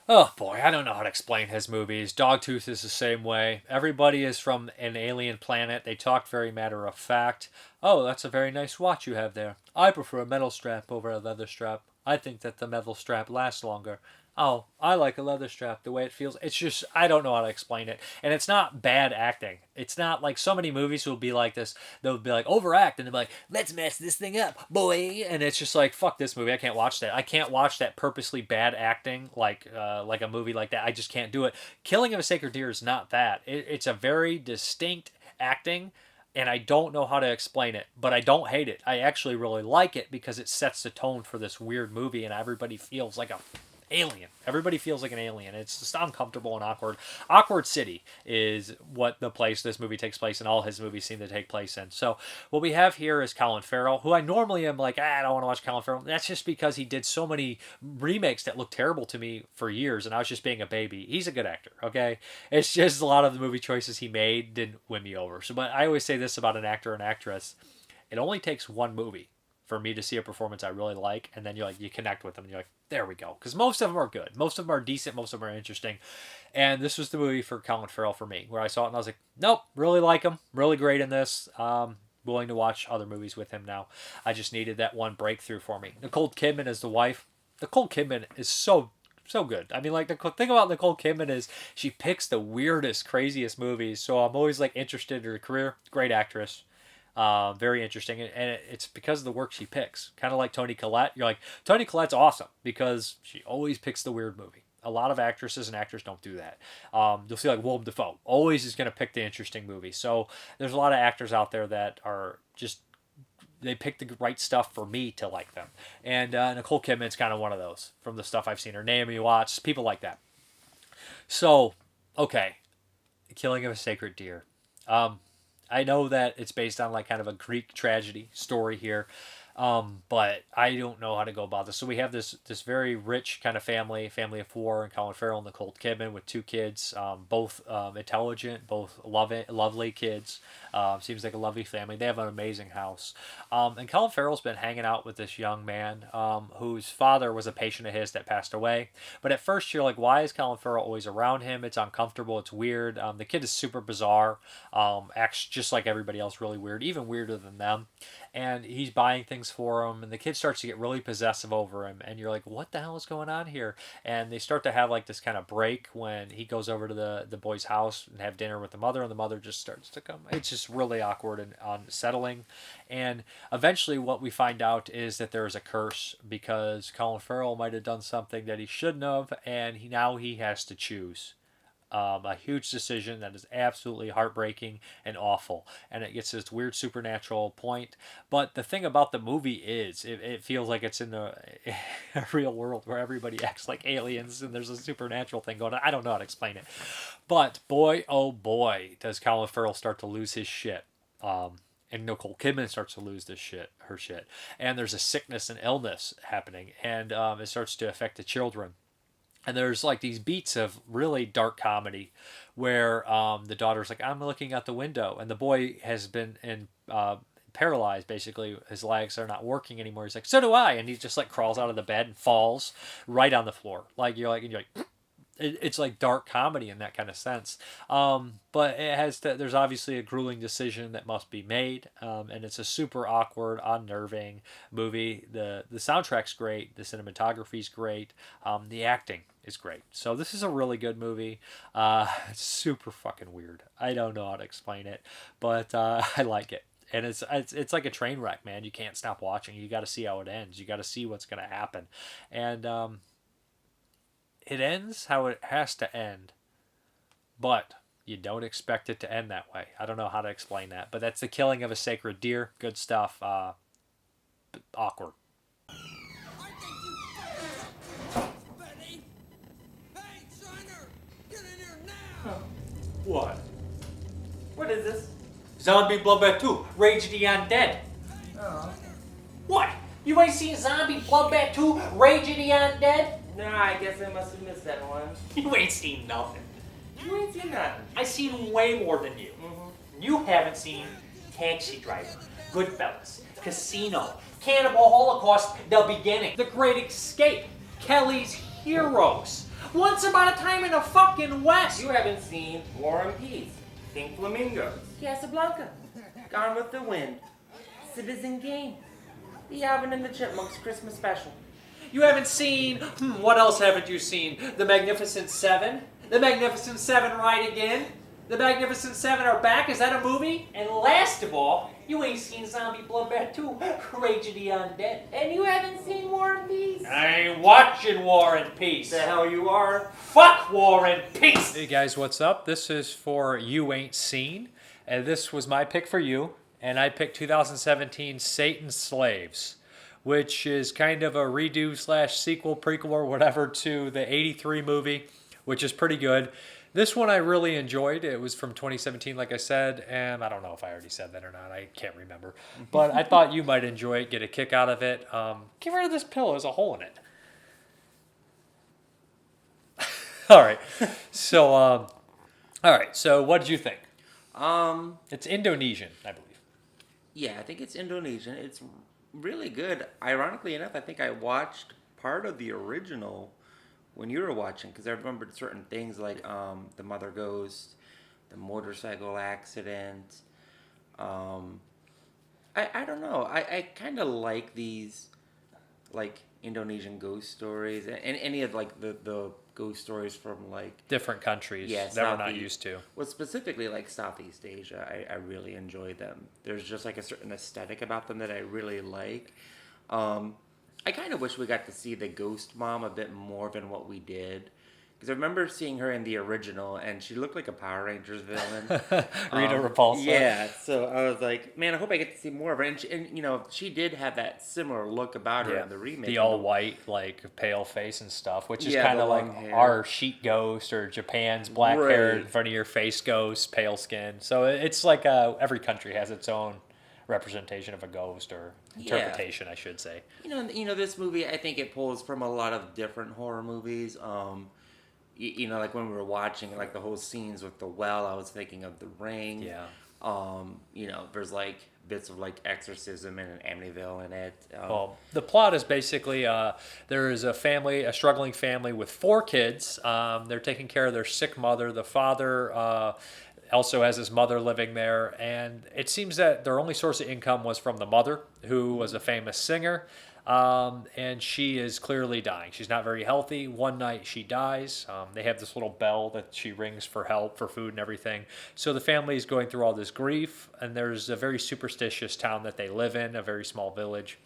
Oh boy, I don't know how to explain his movies. Dogtooth is the same way. Everybody is from an alien planet. They talk very matter of fact. Oh, that's a very nice watch you have there. I prefer a metal strap over a leather strap. I think that the metal strap lasts longer. Oh, I like a leather strap, the way it feels. It's just, I don't know how to explain it. And it's not bad acting. It's not like so many movies will be like this. They'll be like, overact, and they'll be like, let's mess this thing up, boy. And it's just like, fuck this movie. I can't watch that. I can't watch that purposely bad acting like a movie like that. I just can't do it. Killing of a Sacred Deer is not that. It's a very distinct acting, and I don't know how to explain it, but I don't hate it. I actually really like it because it sets the tone for this weird movie, and everybody feels like a alien. Everybody feels like an alien. It's just uncomfortable and awkward. Awkward City is what the place this movie takes place in. All his movies seem to take place in. So what we have here is Colin Farrell, who I normally am like, I don't want to watch Colin Farrell. That's just because he did so many remakes that look terrible to me for years, and I was just being a baby. He's a good actor, okay? It's just a lot of the movie choices he made didn't win me over. So, but I always say this about an actor and actress. It only takes one movie for me to see a performance I really like, and then you connect with them, and you're like, there we go. Because most of them are good. Most of them are decent. Most of them are interesting. And this was the movie for Colin Farrell for me, where I saw it and I was like, nope, really like him. Really great in this. Willing to watch other movies with him now. I just needed that one breakthrough for me. Nicole Kidman as the wife. Nicole Kidman is so good. I mean, like, the thing about Nicole Kidman is she picks the weirdest, craziest movies. So I'm always like interested in her career. Great actress. Very interesting, and it's because of the work she picks. Kind of like Toni Collette. You're like, Toni Collette's awesome because she always picks the weird movie. A lot of actresses and actors don't do that. You'll see like Willem Dafoe always is going to pick the interesting movie. So there's a lot of actors out there that are just, they pick the right stuff for me to like them. And Nicole Kidman's kind of one of those from the stuff I've seen her. Naomi Watts, people like that. So, okay, Killing of a Sacred Deer. I know that it's based on like kind of a Greek tragedy story here. But I don't know how to go about this. So we have this very rich kind of family of four, and Colin Farrell and Nicole Kidman with two kids, both intelligent, both lovely kids. Seems like a lovely family. They have an amazing house. And Colin Farrell's been hanging out with this young man whose father was a patient of his that passed away. But at first you're like, why is Colin Farrell always around him? It's uncomfortable. It's weird. The kid is super bizarre. Acts just like everybody else, really weird, even weirder than them. And he's buying things for him, and the kid starts to get really possessive over him, and you're like, what the hell is going on here? And they start to have like this kind of break when he goes over to the boy's house and have dinner with the mother, and the mother just starts to come. It's just really awkward and unsettling. And eventually what we find out is that there is a curse because Colin Farrell might have done something that he shouldn't have, and now he has to choose. A huge decision that is absolutely heartbreaking and awful, and it gets this weird supernatural point. But the thing about the movie is it feels like it's in a real world where everybody acts like aliens and there's a supernatural thing going on. I don't know how to explain it, but boy oh boy does Colin Farrell start to lose his shit. And Nicole Kidman starts to lose her shit, and there's a sickness and illness happening, and it starts to affect the children. And there's like these beats of really dark comedy where the daughter's like, I'm looking out the window. And the boy has been paralyzed, basically. His legs are not working anymore. He's like, so do I. And he just like crawls out of the bed and falls right on the floor. It's like dark comedy in that kind of sense. But it has there's obviously a grueling decision that must be made. And it's a super awkward, unnerving movie. The soundtrack's great. The cinematography's great. The acting is great. So this is a really good movie. It's super fucking weird. I don't know how to explain it, but I like it. And it's like a train wreck, man. You can't stop watching. You got to see how it ends. You got to see what's going to happen. And it ends how it has to end, but you don't expect it to end that way. I don't know how to explain that, but that's the killing of a sacred deer. Good stuff. Awkward. What? What is this? Zombie Bloodbath 2, Rage of the Undead. Oh. What? You ain't seen Zombie Bloodbath 2, Rage of the Undead? Nah, I guess I must have missed that one. You ain't seen nothing. You ain't seen nothing. I seen way more than you. Mm-hmm. You haven't seen Taxi Driver, Goodfellas, Casino, Cannibal Holocaust, The Beginning, The Great Escape, Kelly's Heroes, Once Upon a Time in the fucking West. You haven't seen War and Peace, Pink Flamingos, Casablanca, Gone with the Wind, Citizen Kane, The Alvin and the Chipmunks Christmas Special. You haven't seen, what else haven't you seen? The Magnificent Seven? The Magnificent Seven Ride Again? The Magnificent Seven Are Back? Is that a movie? And last of all, you ain't seen Zombie Bloodbath 2, Rage of the Undead. And you haven't seen War and Peace. I ain't watching War and Peace. The hell you are. Fuck War and Peace! Hey guys, what's up? This is for You Ain't Seen, and this was my pick for you, and I picked 2017 Satan's Slaves, which is kind of a redo / sequel, prequel, or whatever to the 83 movie, which is pretty good. This one I really enjoyed. It was from 2017, like I said, and I don't know if I already said that or not. I can't remember. But I thought you might enjoy it, get a kick out of it. Get rid of this pillow. There's a hole in it. All right. So, what did you think? It's Indonesian, I believe. Yeah, I think it's Indonesian. It's really good. Ironically enough, I think I watched part of the original when you were watching, because I remembered certain things like the mother ghost, the motorcycle accident. I don't know. I kind of like these like Indonesian ghost stories and any of like the ghost stories from like different countries that we're not used to. Well, specifically like Southeast Asia, I really enjoy them. There's just like a certain aesthetic about them that I really like. I kind of wish we got to see the ghost mom a bit more than what we did. Because I remember seeing her in the original, and she looked like a Power Rangers villain. Rita Repulsa. Yeah, so I was like, man, I hope I get to see more of her. And you know, she did have that similar look about her in the remake. The all white, like, pale face and stuff, which is Yeah, kind the of like long hair. our sheet ghost or Japan's black hair Right. in front of your face ghost, pale skin. So it's like every country has its own representation of a ghost, or interpretation, I should say. This movie, I think it pulls from a lot of different horror movies. Like when we were watching like the whole scenes with the well, I was thinking of The Ring. Yeah. There's like bits of like exorcism and Amityville in it. Well, the plot is basically there is a struggling family with 4 kids. They're taking care of their sick mother. The father also has his mother living there, and it seems that their only source of income was from the mother, who was a famous singer. And she is clearly dying. She's not very healthy. One night she dies. They have this little bell that she rings for help, for food and everything. So the family is going through all this grief, and there's a very superstitious town that they live in, a very small village,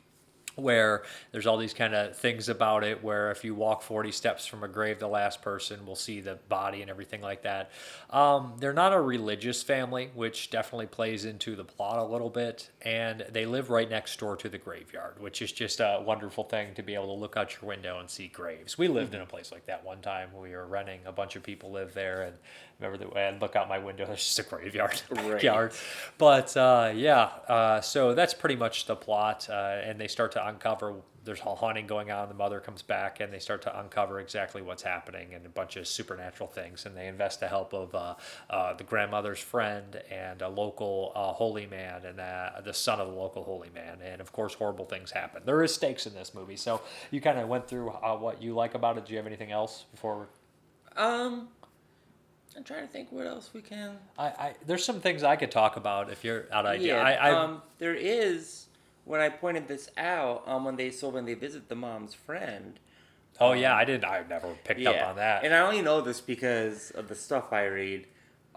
where there's all these kind of things about it, where if you walk 40 steps from a grave, the last person will see the body and everything like that. They're not a religious family, which definitely plays into the plot a little bit, and they live right next door to the graveyard, which is just a wonderful thing to be able to look out your window and see graves. We lived in a place like that one time. We were renting, a bunch of people lived there, and remember that I'd look out my window, there's just a graveyard in the backyard. But so that's pretty much the plot, and they start to uncover, there's all hunting going on, the mother comes back, and they start to uncover exactly what's happening and a bunch of supernatural things, and they invest the help of the grandmother's friend and a local holy man, and the son of the local holy man, and of course horrible things happen. There is stakes in this movie, so you kind of went through what you like about it. Do you have anything else before? I'm trying to think what else we can. There's some things I could talk about if you're out of idea. Yeah, there is, when I pointed this out, when they visit the mom's friend. Oh yeah, I never picked up on that. And I only know this because of the stuff I read.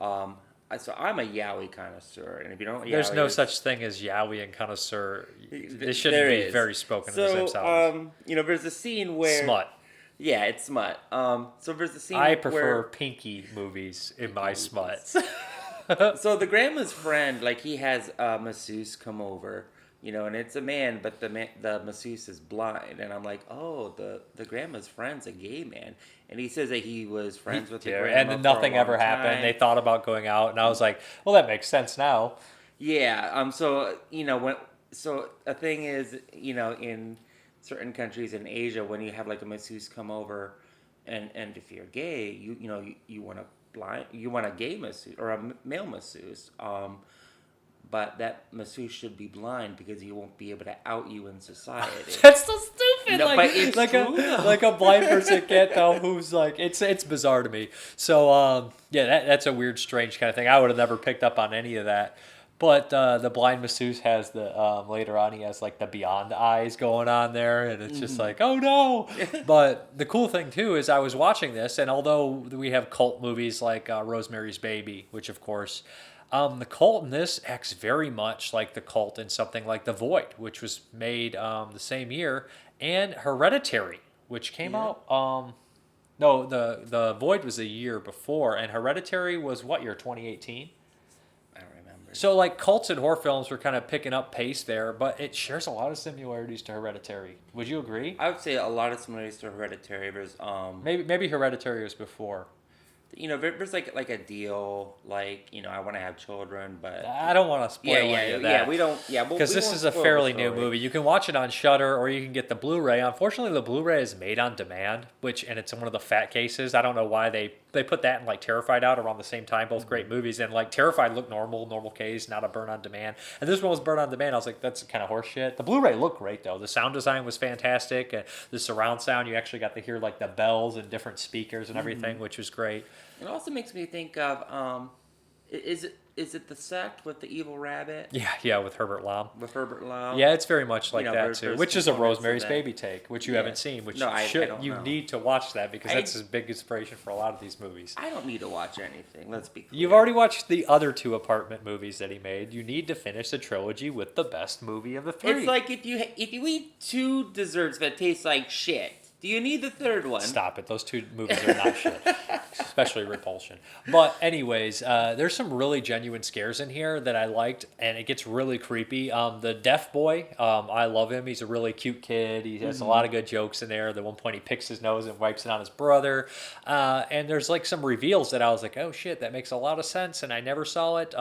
So I'm a yaoi connoisseur, and if you don't, there's no such thing as yaoi and connoisseur. This shouldn't be very spoken in the same sound. There's a scene where smut. Yeah, it's smut. So there's a scene I prefer where pinky movies in my smut. So the grandma's friend, like, he has a masseuse come over, and it's a man, but the masseuse is blind, and I'm like, oh, the grandma's friend's a gay man, and he says that he was friends with the grandma, and then nothing ever happened. They thought about going out, and I was like, well, that makes sense now. Yeah. So a thing is, in certain countries in Asia, when you have like a masseuse come over, and if you're gay, you want a gay masseuse or a male masseuse, but that masseuse should be blind because he won't be able to out you in society. That's so stupid. No, but it's like a blind person can't tell who's like. It's bizarre to me. So that's a weird, strange kind of thing. I would have never picked up on any of that. But the blind masseuse has later on, he has like the beyond eyes going on there, and it's just like, oh no. But the cool thing too is I was watching this, and although we have cult movies like Rosemary's Baby, which of course, the cult in this acts very much like the cult in something like The Void, which was made the same year, and Hereditary, which came out. No, the Void was a year before, and Hereditary was what year? 2018. So, like, cults and horror films were kind of picking up pace there, but it shares a lot of similarities to Hereditary. Would you agree? I would say a lot of similarities to Hereditary. There's maybe Hereditary was before. There's like a deal, like, I want to have children, but I don't want to spoil any of that. Yeah, we don't. Yeah, because this is a fairly new movie. You can watch it on Shudder, or you can get the Blu-ray. Unfortunately, the Blu-ray is made on demand, and it's in one of the fat cases. I don't know why they put that and like Terrified out around the same time. Both great movies, and like Terrified looked normal case, not a burn on demand. And this one was burn on demand. I was like, that's kind of horseshit. The Blu-ray looked great though. The sound design was fantastic. The surround sound, you actually got to hear like the bells and different speakers and everything, which was great. It also makes me think of, is it The Sect with the evil rabbit? Yeah, with Herbert Lom. Yeah, it's very much like that too, which is a Rosemary's Baby take, which you haven't seen, which you need to watch that because that's a big inspiration for a lot of these movies. I don't need to watch anything, let's be clear. You've already watched the other 2 apartment movies that he made. You need to finish the trilogy with the best movie of the 3. It's like if you eat 2 desserts that taste like shit, Do you need the third one? Stop it. Those two movies are not shit. Especially Repulsion. But anyways, there's some really genuine scares in here that I liked, and it gets really creepy. The deaf boy, I love him. He's a really cute kid. He has a lot of good jokes in there. At one point, he picks his nose and wipes it on his brother. And there's like some reveals that I was like, oh shit, that makes a lot of sense, and I never saw it.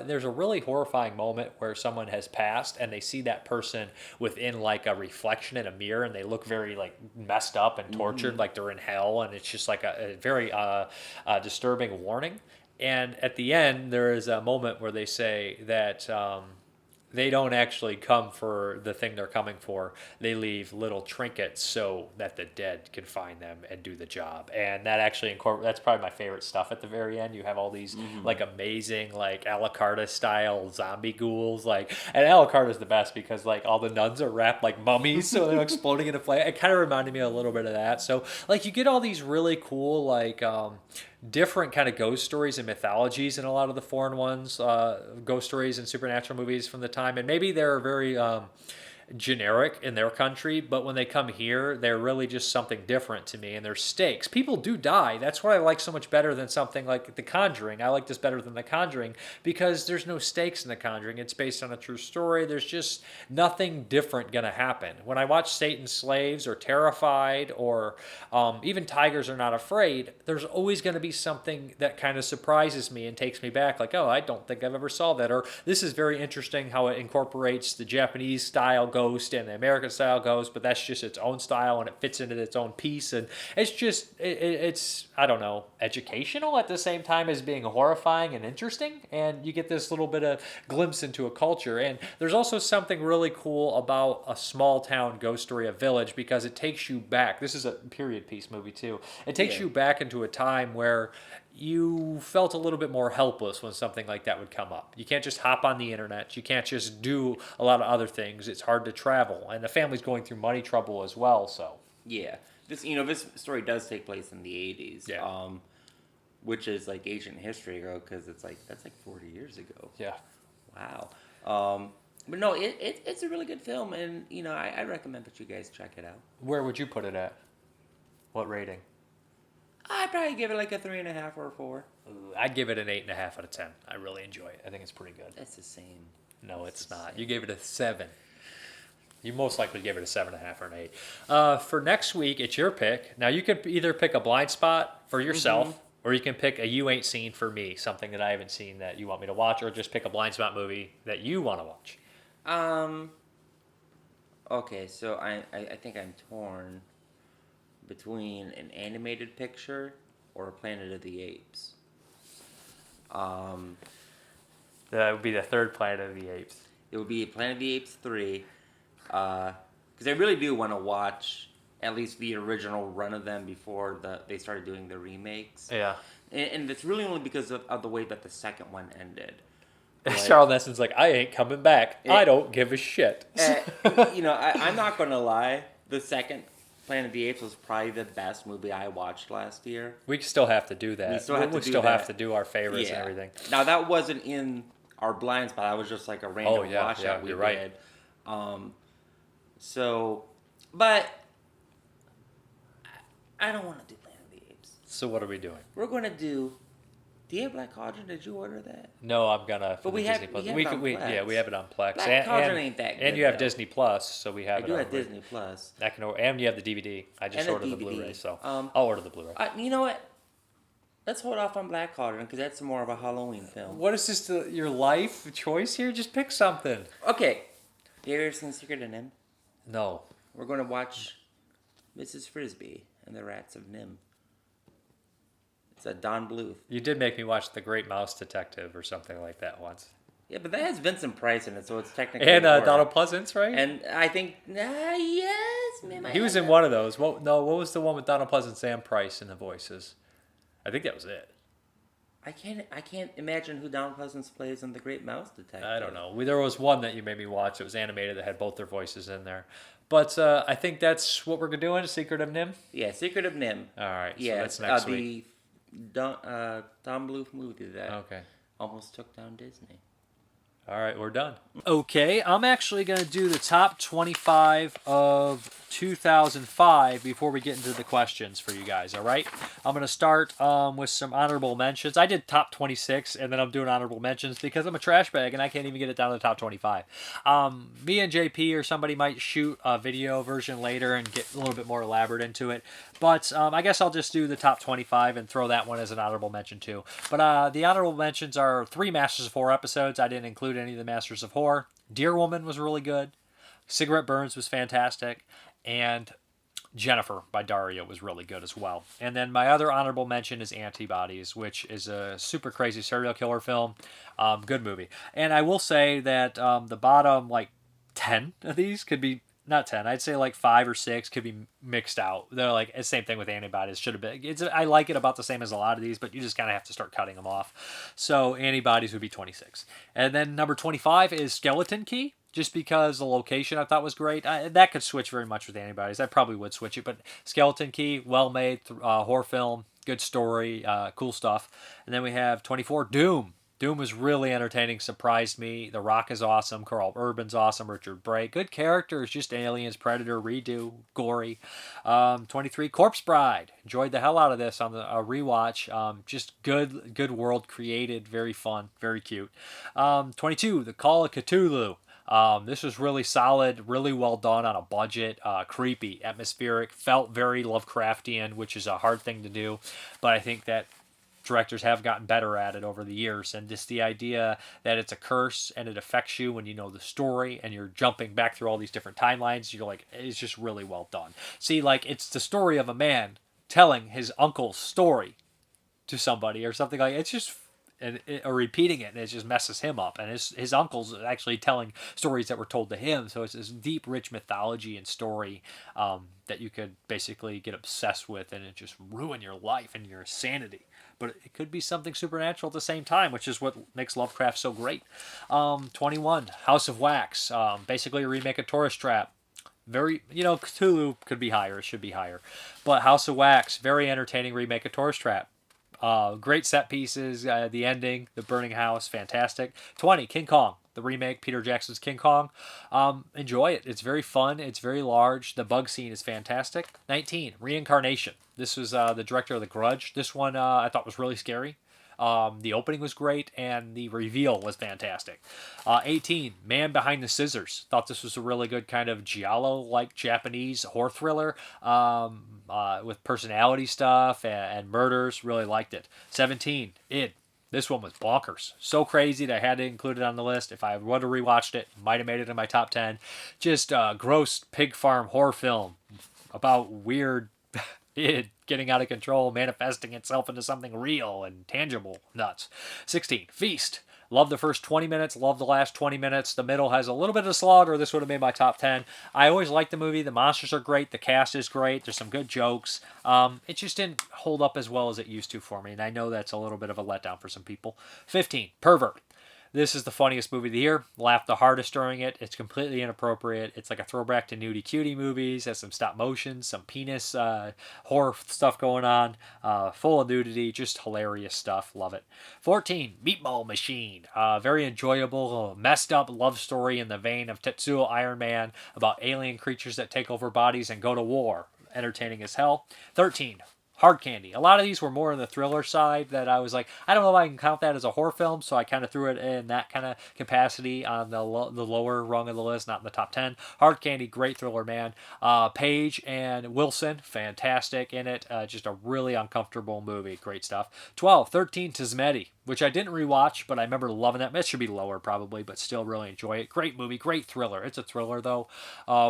There's a really horrifying moment where someone has passed, and they see that person within like a reflection in a mirror, and they look very like messed up and tortured, like they're in hell, and it's just like a very disturbing warning. And at the end, there is a moment where they say that they don't actually come for the thing they're coming for. They leave little trinkets so that the dead can find them and do the job. And that actually that's probably my favorite stuff at the very end. You have all these like amazing like a la carte style zombie ghouls, like, and a la carte is the best because like all the nuns are wrapped like mummies, so they're exploding into flame. It kind of reminded me a little bit of that. So like you get all these really cool like different kind of ghost stories and mythologies in a lot of the foreign ones, ghost stories and supernatural movies from the time, and maybe they're very generic in their country, but when they come here, they're really just something different to me, and there's stakes. People do die. That's what I like so much better than something like The Conjuring. I like this better than The Conjuring because there's no stakes in The Conjuring. It's based on a true story. There's just nothing different going to happen. When I watch Satan's Slaves or Terrified or even Tigers Are Not Afraid, there's always going to be something that kind of surprises me and takes me back, like, oh, I don't think I've ever saw that, or this is very interesting how it incorporates the Japanese style ghost and the American style ghost, but that's just its own style and it fits into its own piece, and it's just it's I don't know, educational at the same time as being horrifying and interesting, and you get this little bit of glimpse into a culture. And there's also something really cool about a small town ghost story, a village, because it takes you back. This is a period piece movie too. It takes you back into a time where you felt a little bit more helpless when something like that would come up. You can't just hop on the internet. You can't just do a lot of other things. It's hard to travel, and the family's going through money trouble as well. So yeah, this story does take place in the 80s. Yeah. Which is like ancient history ago, because it's like that's like 40 years ago. Yeah. Wow. But no, it's a really good film, and I recommend that you guys check it out. Where would you put it at? What rating? I'd probably give it like a 3.5 or a 4. I'd give it an 8.5 out of 10. I really enjoy it. I think it's pretty good. That's the same. No, it's not. You gave it a 7. You most likely give it a 7.5 or an 8. For next week, it's your pick. Now, you could either pick a blind spot for yourself, or you can pick a you ain't seen for me, something that I haven't seen that you want me to watch, or just pick a blind spot movie that you want to watch. Okay, so I think I'm torn between an animated picture or Planet of the Apes. That would be the third Planet of the Apes. It would be Planet of the Apes 3. Because I really do want to watch at least the original run of them before they started doing the remakes. Yeah. And it's really only because of the way that the second one ended. Like, Charles Nelson's like, I ain't coming back. I don't give a shit. I'm not going to lie. The second Planet of the Apes was probably the best movie I watched last year. We still have to do that. We still have to do our favorites and everything. Now, that wasn't in our blind spot. That was just like a random watch that we did. Right. But I don't want to do Planet of the Apes. So what are we doing? We're going to do... Do you have Black Cauldron? Did you order that? No, I'm gonna. But we have it on Plex. We have it on Plex. Black Cauldron ain't that good. And you have Disney Plus, so we have it. I do have Disney Plus. And you have the DVD. I just ordered the Blu-ray, so I'll order the Blu-ray. You know what? Let's hold off on Black Cauldron because that's more of a Halloween film. What is this? Your life choice here? Just pick something. Okay. Have you ever seen Secret of Nim? No. We're going to watch Mrs. Frisbee and the Rats of Nim. It's a Don Bluth. You did make me watch The Great Mouse Detective or something like that once. Yeah, but that has Vincent Price in it, so it's technically and Donald Pleasance, right? And I think yes, man. He was in one of those. What was the one with Donald Pleasance and Price in the voices? I think that was it. I can't imagine who Donald Pleasance plays in The Great Mouse Detective. I don't know. There was one that you made me watch. It was animated that had both their voices in there. But I think that's what we're doing. Secret of Nim. Yeah, Secret of Nim. All right. Yeah, so that's next week. Don Bluth movie that almost took down Disney. All right, we're done. Okay, I'm actually going to do the top 25 of 2005 before we get into the questions for you guys, all right? I'm going to start with some honorable mentions. I did top 26, and then I'm doing honorable mentions because I'm a trash bag, and I can't even get it down to the top 25. Me and JP or somebody might shoot a video version later and get a little bit more elaborate into it. But I guess I'll just do the top 25 and throw that one as an honorable mention too. But the honorable mentions are 3 Masters of Horror episodes. I didn't include any of the Masters of Horror. Dear Woman was really good. Cigarette Burns was fantastic. And Jennifer by Dario was really good as well. And then my other honorable mention is Antibodies, which is a super crazy serial killer film. Good movie. And I will say that the bottom, 10 of these could be not 10. I'd say 5 or 6 could be mixed out. They're like the same thing with Antibodies. Should have been. I like it about the same as a lot of these, but you just kind of have to start cutting them off. So Antibodies would be 26. And then number 25 is Skeleton Key. Just because the location I thought was great. That could switch very much with Antibodies. I probably would switch it, but Skeleton Key, well-made horror film, good story, cool stuff. And then we have 24, Doom. Doom was really entertaining, surprised me. The Rock is awesome, Carl Urban's awesome, Richard Brake. Good characters, just Aliens, Predator, Redo, gory. 23, Corpse Bride. Enjoyed the hell out of this on the rewatch. Just good world created, very fun, very cute. 22, The Call of Cthulhu. This was really solid, really well done on a budget, creepy, atmospheric, felt very Lovecraftian, which is a hard thing to do, but I think that directors have gotten better at it over the years, and just the idea that it's a curse and it affects you when you know the story and you're jumping back through all these different timelines, you're like, it's just really well done. See, it's the story of a man telling his uncle's story to somebody or something it's just or repeating it, and it just messes him up. And his uncle's actually telling stories that were told to him, so it's this deep, rich mythology and story that you could basically get obsessed with, and it just ruin your life and your sanity. But it could be something supernatural at the same time, which is what makes Lovecraft so great. 21, House of Wax, basically a remake of Tourist Trap. Very, Cthulhu could be higher, it should be higher. But House of Wax, very entertaining remake of Tourist Trap. Great set pieces, the ending, the burning house, fantastic. 20, King Kong, the remake, Peter Jackson's King Kong. Enjoy it. It's very fun. It's very large. The bug scene is fantastic. 19, Reincarnation. This was the director of The Grudge. This one I thought was really scary. The opening was great, and the reveal was fantastic. 18, Man Behind the Scissors. Thought this was a really good kind of giallo-like Japanese horror thriller with personality stuff and murders. Really liked it. 17, Id. This one was bonkers. So crazy that I had to include it on the list. If I would have rewatched it, might have made it in my top 10. Just a gross pig farm horror film about weird Id getting out of control, manifesting itself into something real and tangible. Nuts. 16, Feast. Love the first 20 minutes, love the last 20 minutes. The middle has a little bit of slog, or this would have made my top 10. I always like the movie. The monsters are great. The cast is great. There's some good jokes. It just didn't hold up as well as it used to for me, and I know that's a little bit of a letdown for some people. 15, Pervert. This is the funniest movie of the year. Laughed the hardest during it. It's completely inappropriate. It's like a throwback to Nudie Cutie movies. Has some stop motion, some penis horror stuff going on. Full of nudity. Just hilarious stuff. Love it. 14, Meatball Machine. Very enjoyable, messed up love story in the vein of Tetsuo Iron Man about alien creatures that take over bodies and go to war. Entertaining as hell. 13, Hard Candy. A lot of these were more on the thriller side that I was like, I don't know if I can count that as a horror film, so I kind of threw it in that kind of capacity on the lower rung of the list, not in the top 10. Hard Candy, great thriller, man. Paige and Wilson, fantastic in it. Just a really uncomfortable movie. Great stuff. 12, 13, Tismeti, which I didn't rewatch, but I remember loving that. It should be lower probably, but still really enjoy it. Great movie, great thriller. It's a thriller though,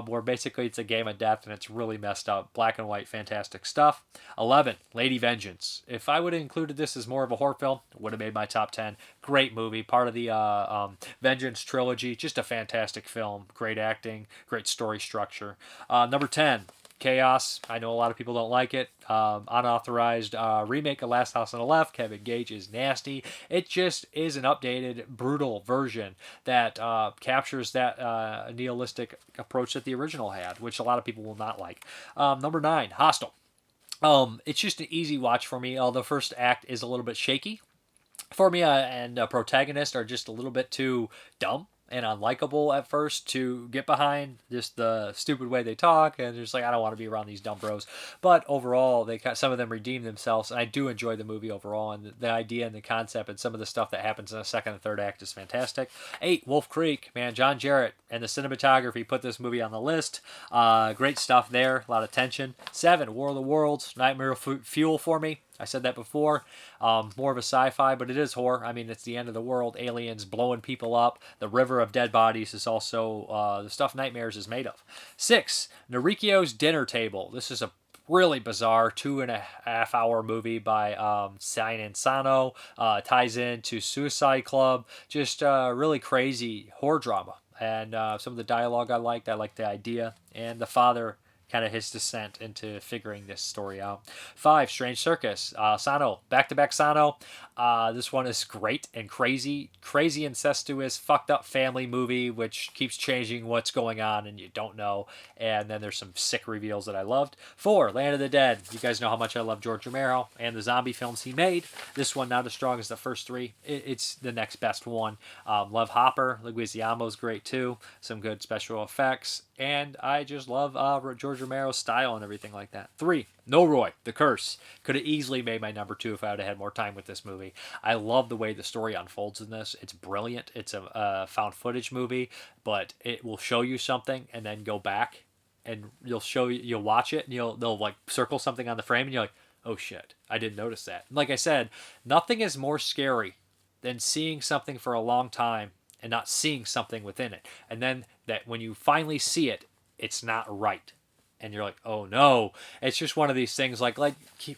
where basically it's a game of death and it's really messed up. Black and white, fantastic stuff. 11, Lady Vengeance. If I would have included this as more of a horror film, it would have made my top 10. Great movie, part of the Vengeance trilogy. Just a fantastic film. Great acting, great story structure. Number 10, Chaos. I know a lot of people don't like it. Unauthorized remake of Last House on the Left. Kevin Gage is nasty. It just is an updated, brutal version that captures that nihilistic approach that the original had, which a lot of people will not like. Number 9, Hostel. It's just an easy watch for me. The first act is a little bit shaky. Formia and protagonist are just a little bit too dumb and unlikable at first to get behind, just the stupid way they talk, and just like, I don't want to be around these dumb bros. But overall, some of them redeem themselves, and I do enjoy the movie overall, and the idea and the concept and some of the stuff that happens in the second and third act is fantastic. 8, Wolf Creek, man, John Jarrett and the cinematography put this movie on the list. Great stuff there, a lot of tension. 7, War of the Worlds, nightmare fuel for me. I said that before. More of a sci-fi, but it is horror. I mean, it's the end of the world, aliens blowing people up. The river of dead bodies is also the stuff Nightmares is made of. 6, Norikyo's Dinner Table. This is a really bizarre 2.5 hour movie by Seinen Sano. Ties into Suicide Club. Just really crazy horror drama. And some of the dialogue I liked. I liked the idea. And the father, kind of his descent into figuring this story out. 5, Strange Circus. Sano, back-to-back Sano. This one is great and crazy, incestuous, fucked up family movie, which keeps changing what's going on and you don't know. And then there's some sick reveals that I loved. 4, Land of the Dead. You guys know how much I love George Romero and the zombie films he made. This one not as strong as the first 3. It's the next best one. Love Hopper. Leguizamo's great too. Some good special effects. And I just love George Romero's style and everything like that. 3, Noroi, The Curse. Could have easily made my number 2 if I would have had more time with this movie. I love the way the story unfolds in this. It's brilliant. It's a found footage movie, but it will show you something and then go back and you'll watch it and they'll like circle something on the frame and you're like, oh shit, I didn't notice that. Like I said, nothing is more scary than seeing something for a long time and not seeing something within it. And then that when you finally see it, it's not right. And you're like, oh no. It's just one of these things like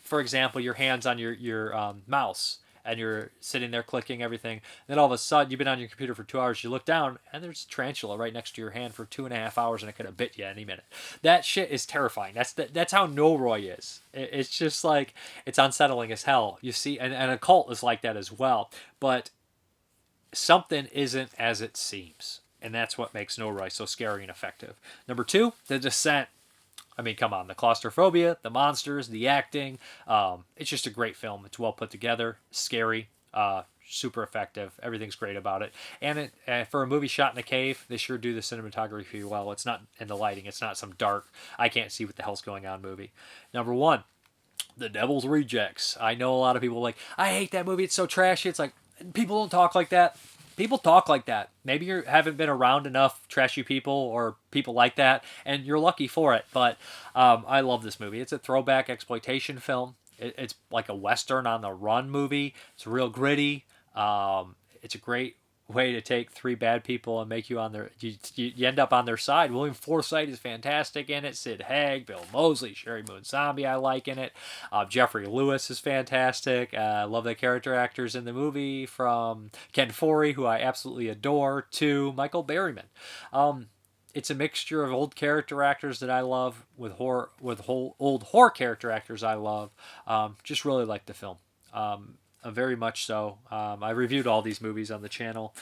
for example, your hands on your mouse and you're sitting there clicking everything. Then all of a sudden, you've been on your computer for 2 hours, you look down and there's a tarantula right next to your hand for 2.5 hours and it could have bit you any minute. That shit is terrifying. That's how Noroi is. It's just like, it's unsettling as hell. You see, and a cult is like that as well. But something isn't as it seems. And that's what makes Noroi so scary and effective. Number 2, The Descent. I mean, come on, the claustrophobia, the monsters, the acting. It's just a great film. It's well put together, scary, super effective. Everything's great about it. And for a movie shot in a cave, they sure do the cinematography well. It's not in the lighting. It's not some dark, I can't see what the hell's going on movie. Number 1, The Devil's Rejects. I know a lot of people are like, I hate that movie. It's so trashy. It's like, people don't talk like that. People talk like that. Maybe you haven't been around enough trashy people or people like that, and you're lucky for it. But I love this movie. It's a throwback exploitation film. It's like a Western on the run movie. It's real gritty. It's a great way to take 3 bad people and make you on their you end up on their side. William Forsythe is fantastic in it. Sid Haig, Bill Moseley, Sherry Moon Zombie I like in it. Jeffrey Lewis is fantastic. I love the character actors in the movie, from Ken Foree, who I absolutely adore, to Michael Berryman. It's a mixture of old character actors that I love with old horror character actors I love. Just really like the film. Very much so. I reviewed all these movies on the channel.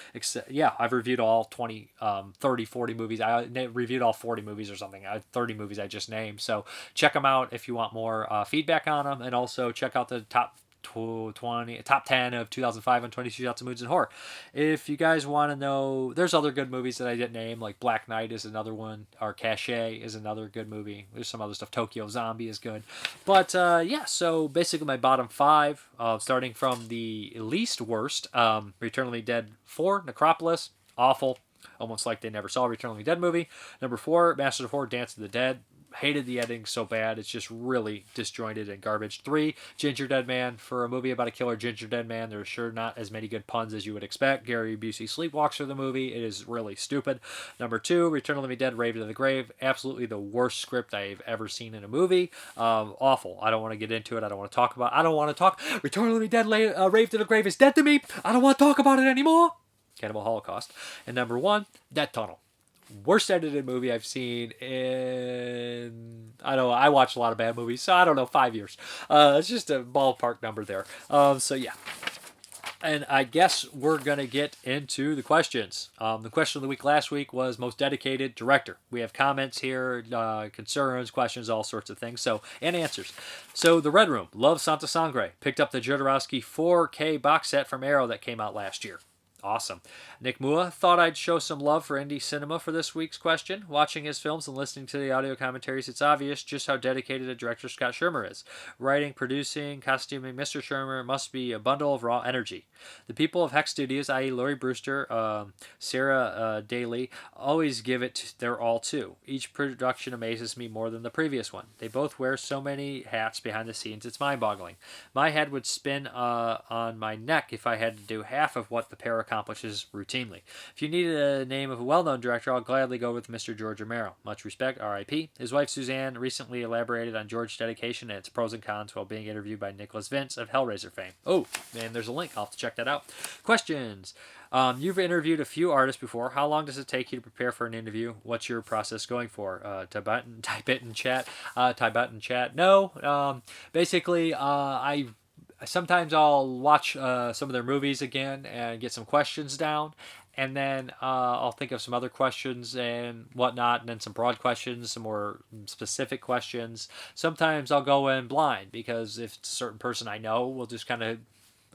I've reviewed all 20, 30, 40 movies. I reviewed all 40 movies or something. 30 movies I just named. So check them out if you want more feedback on them. And also check out the top 10 of 2005 on 22 Shots of Moods and Horror. If you guys want to know, there's other good movies that I didn't name, like Black Knight is another one, or Cachet is another good movie. There's some other stuff. Tokyo Zombie is good. But so basically my bottom 5, starting from the least worst, Return of the Dead 4, Necropolis, awful. Almost like they never saw a Return of the Dead movie. Number 4, Masters of Horror, Dance of the Dead. Hated the editing so bad. It's just really disjointed and garbage. 3, Ginger Dead Man. For a movie about a killer Ginger Dead Man, there's sure not as many good puns as you would expect. Gary Busey sleepwalks through the movie. It is really stupid. Number 2, Return of the Living Dead, Raven to the Grave. Absolutely the worst script I've ever seen in a movie. Awful. I don't want to get into it. I don't want to talk about it. I don't want to talk. Return of the Living Dead, Raven to the Grave is dead to me. I don't want to talk about it anymore. Cannibal Holocaust. And number 1, Death Tunnel. Worst edited movie I've seen in, I don't know, I watch a lot of bad movies, so I don't know, 5 years. It's just a ballpark number there. So yeah. And I guess we're going to get into the questions. The question of the week last week was most dedicated director. We have comments here, concerns, questions, all sorts of things. So, and answers. So, The Red Room, love Santa Sangre. Picked up the Jodorowsky 4K box set from Arrow that came out last year. Awesome. Nick Mua thought I'd show some love for indie cinema for this week's question. Watching his films and listening to the audio commentaries, it's obvious just how dedicated a director Scott Shermer is. Writing, producing, costuming, Mr. Shermer must be a bundle of raw energy. The people of Hex Studios, i.e. Laurie Brewster, Sarah Daly, always give it their all too. Each production amazes me more than the previous one. They both wear so many hats behind the scenes, it's mind-boggling. My head would spin on my neck if I had to do half of what the pair accomplishes routinely. If you needed a name of a well-known director, I'll gladly go with Mr. George Romero. Much respect, R.I.P. His wife Suzanne recently elaborated on George's dedication and its pros and cons while being interviewed by Nicholas Vince of Hellraiser fame. Oh, and there's a link. I'll have to check that out. Questions. You've interviewed a few artists before. How long does it take you to prepare for an interview? What's your process going for? Type it in chat. No. Basically, sometimes I'll watch some of their movies again and get some questions down, and then I'll think of some other questions and whatnot, and then some broad questions, some more specific questions. Sometimes I'll go in blind because if it's a certain person I know, we'll just kind of,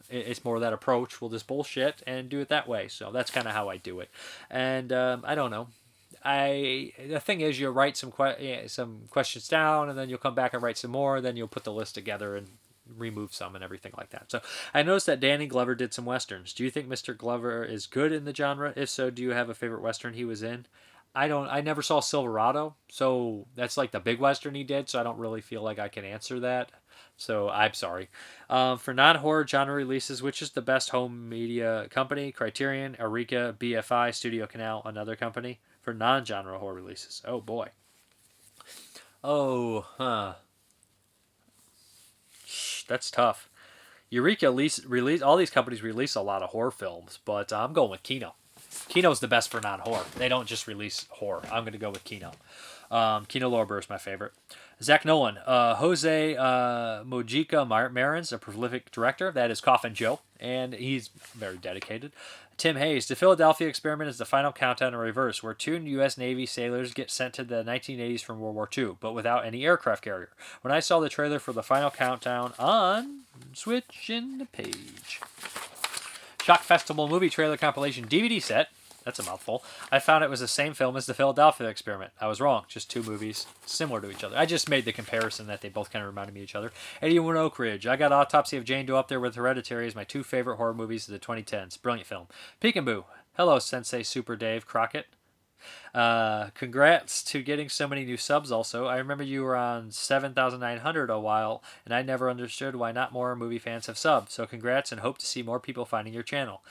it's more that approach. We'll just bullshit and do it that way. So that's kind of how I do it. And I don't know. The thing is, you'll write some questions down, and then you'll come back and write some more. Then you'll put the list together and remove some and everything like that. So I noticed that Danny Glover did some westerns. Do you think Mr. Glover is good in the genre? If so, do you have a favorite western he was in? I never saw Silverado, so that's like the big western he did, so I don't really feel like I can answer that. So I'm sorry. For non-horror genre releases, which is the best home media company? Criterion, Eureka, BFI, Studio Canal, another company? For non-genre horror releases. Oh boy. That's tough. Eureka release all these companies release a lot of horror films, but I'm going with Kino. Kino's the best for non-horror. They don't just release horror. I'm going to go with Kino. Kino Lorber is my favorite. Zach Nolan. Jose Mojica Marin's a prolific director. That is Coffin Joe, and he's very dedicated. Tim Hayes. The Philadelphia Experiment is the final countdown in reverse, where two U.S. Navy sailors get sent to the 1980s from World War II, but without any aircraft carrier. When I saw the trailer for the final countdown on switching the page. Shock Festival movie trailer compilation DVD set. That's a mouthful. I found it was the same film as the Philadelphia Experiment. I was wrong. Just two movies similar to each other. I just made the comparison that they both kind of reminded me of each other. 81 Oak Ridge. I got Autopsy of Jane Doe up there with Hereditary as my two favorite horror movies of the 2010s. Brilliant film. Peekaboo. Hello, Sensei Super Dave Crockett. Congrats to getting so many new subs also. I remember you were on 7,900 a while, and I never understood why not more movie fans have subbed. So congrats, and hope to see more people finding your channel.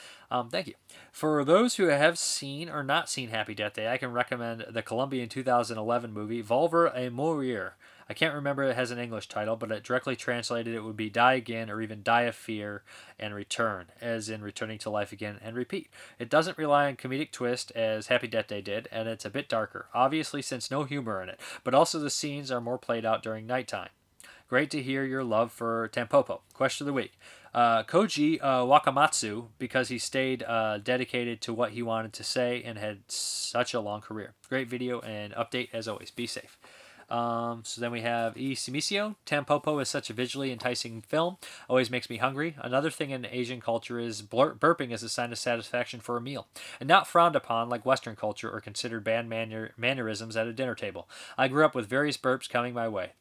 Thank you. For those who have seen or not seen Happy Death Day, I can recommend the Colombian 2011 movie Volver a Mourir. I can't remember it has an English title, but it directly translated it would be Die Again or even Die of Fear and Return, as in returning to life again and repeat. It doesn't rely on comedic twist as Happy Death Day did, and it's a bit darker, obviously since no humor in it, but also the scenes are more played out during nighttime. Great to hear your love for Tampopo. Question of the week. Koji Wakamatsu, because he stayed dedicated to what he wanted to say and had such a long career. Great video and update as always. Be safe. So then we have E. Simisio. Tampopo is such a visually enticing film. Always makes me hungry. Another thing in Asian culture is burping as a sign of satisfaction for a meal, and not frowned upon like Western culture or considered bad mannerisms at a dinner table. I grew up with various burps coming my way.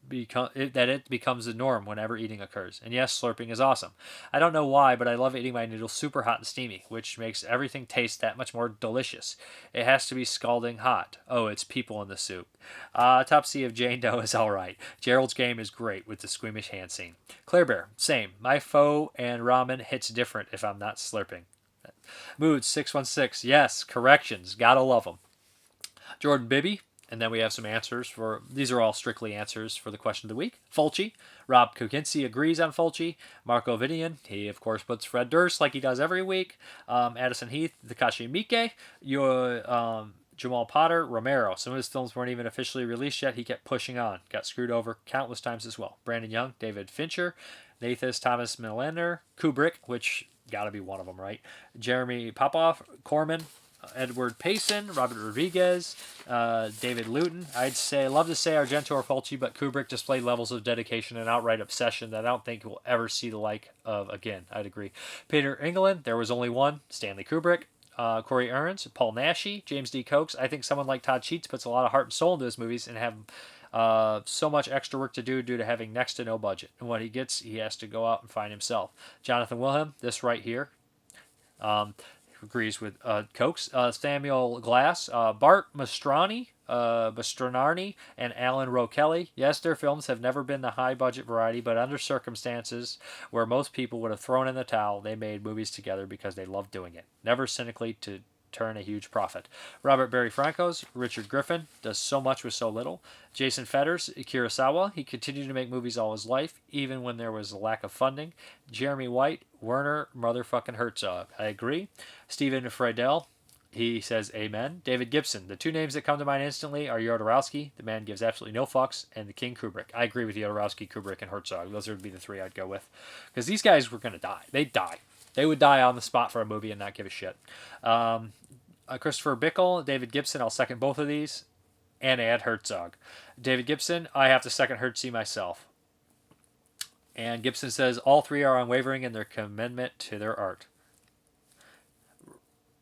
It becomes the norm whenever eating occurs. And yes, slurping is awesome. I don't know why, but I love eating my noodles super hot and steamy, which makes everything taste that much more delicious. It has to be scalding hot. Oh, it's people in the soup. Autopsy of Jane Doe is alright. Gerald's Game is great with the squeamish hand scene. Claire Bear, same. My pho and ramen hits different if I'm not slurping. Mood 616, yes, corrections, gotta love them. Jordan Bibby, and then we have some answers for, these are all strictly answers for the question of the week. Fulci, Rob Kokinski agrees on Fulci. Marco Vidian, he of course puts Fred Durst like he does every week. Addison Heath, Takashi Miike, Jamal Potter, Romero. Some of his films weren't even officially released yet. He kept pushing on. Got screwed over countless times as well. Brandon Young, David Fincher, Nathas Thomas Millender, Kubrick, which gotta be one of them, right? Jeremy Popoff, Corman, Edward Payson, Robert Rodriguez, David Luton. Love to say Argento or Fulci, but Kubrick displayed levels of dedication and outright obsession that I don't think we'll ever see the like of again. I'd agree. Peter England, there was only one. Stanley Kubrick. Corey Ernst, Paul Naschy, James D. Cokes. I think someone like Todd Sheets puts a lot of heart and soul into his movies and have so much extra work to do due to having next to no budget. And what he gets, he has to go out and find himself. Jonathan Wilhelm, this right here, agrees with Cokes. Samuel Glass, Bart Mastronardi, and Alan Rowe Kelly. Yes, their films have never been the high budget variety, but under circumstances where most people would have thrown in the towel, they made movies together because they loved doing it. Never cynically to turn a huge profit. Robert Barry Franco's Richard Griffin does so much with so little. Jason Fetters, Kurosawa, he continued to make movies all his life, even when there was a lack of funding. Jeremy White, Werner motherfucking Herzog. I agree. Stephen Friedel, he says amen. David Gibson, the two names that come to mind instantly are Jodorowsky, the man gives absolutely no fucks, and the King Kubrick. I agree with Jodorowsky, Kubrick, and Herzog. Those would be the three I'd go with. Because these guys were going to die. They'd die. They would die on the spot for a movie and not give a shit. Christopher Bickle, David Gibson, I'll second both of these, and add Herzog. David Gibson, I have to second Hertzy myself. And Gibson says all three are unwavering in their commitment to their art.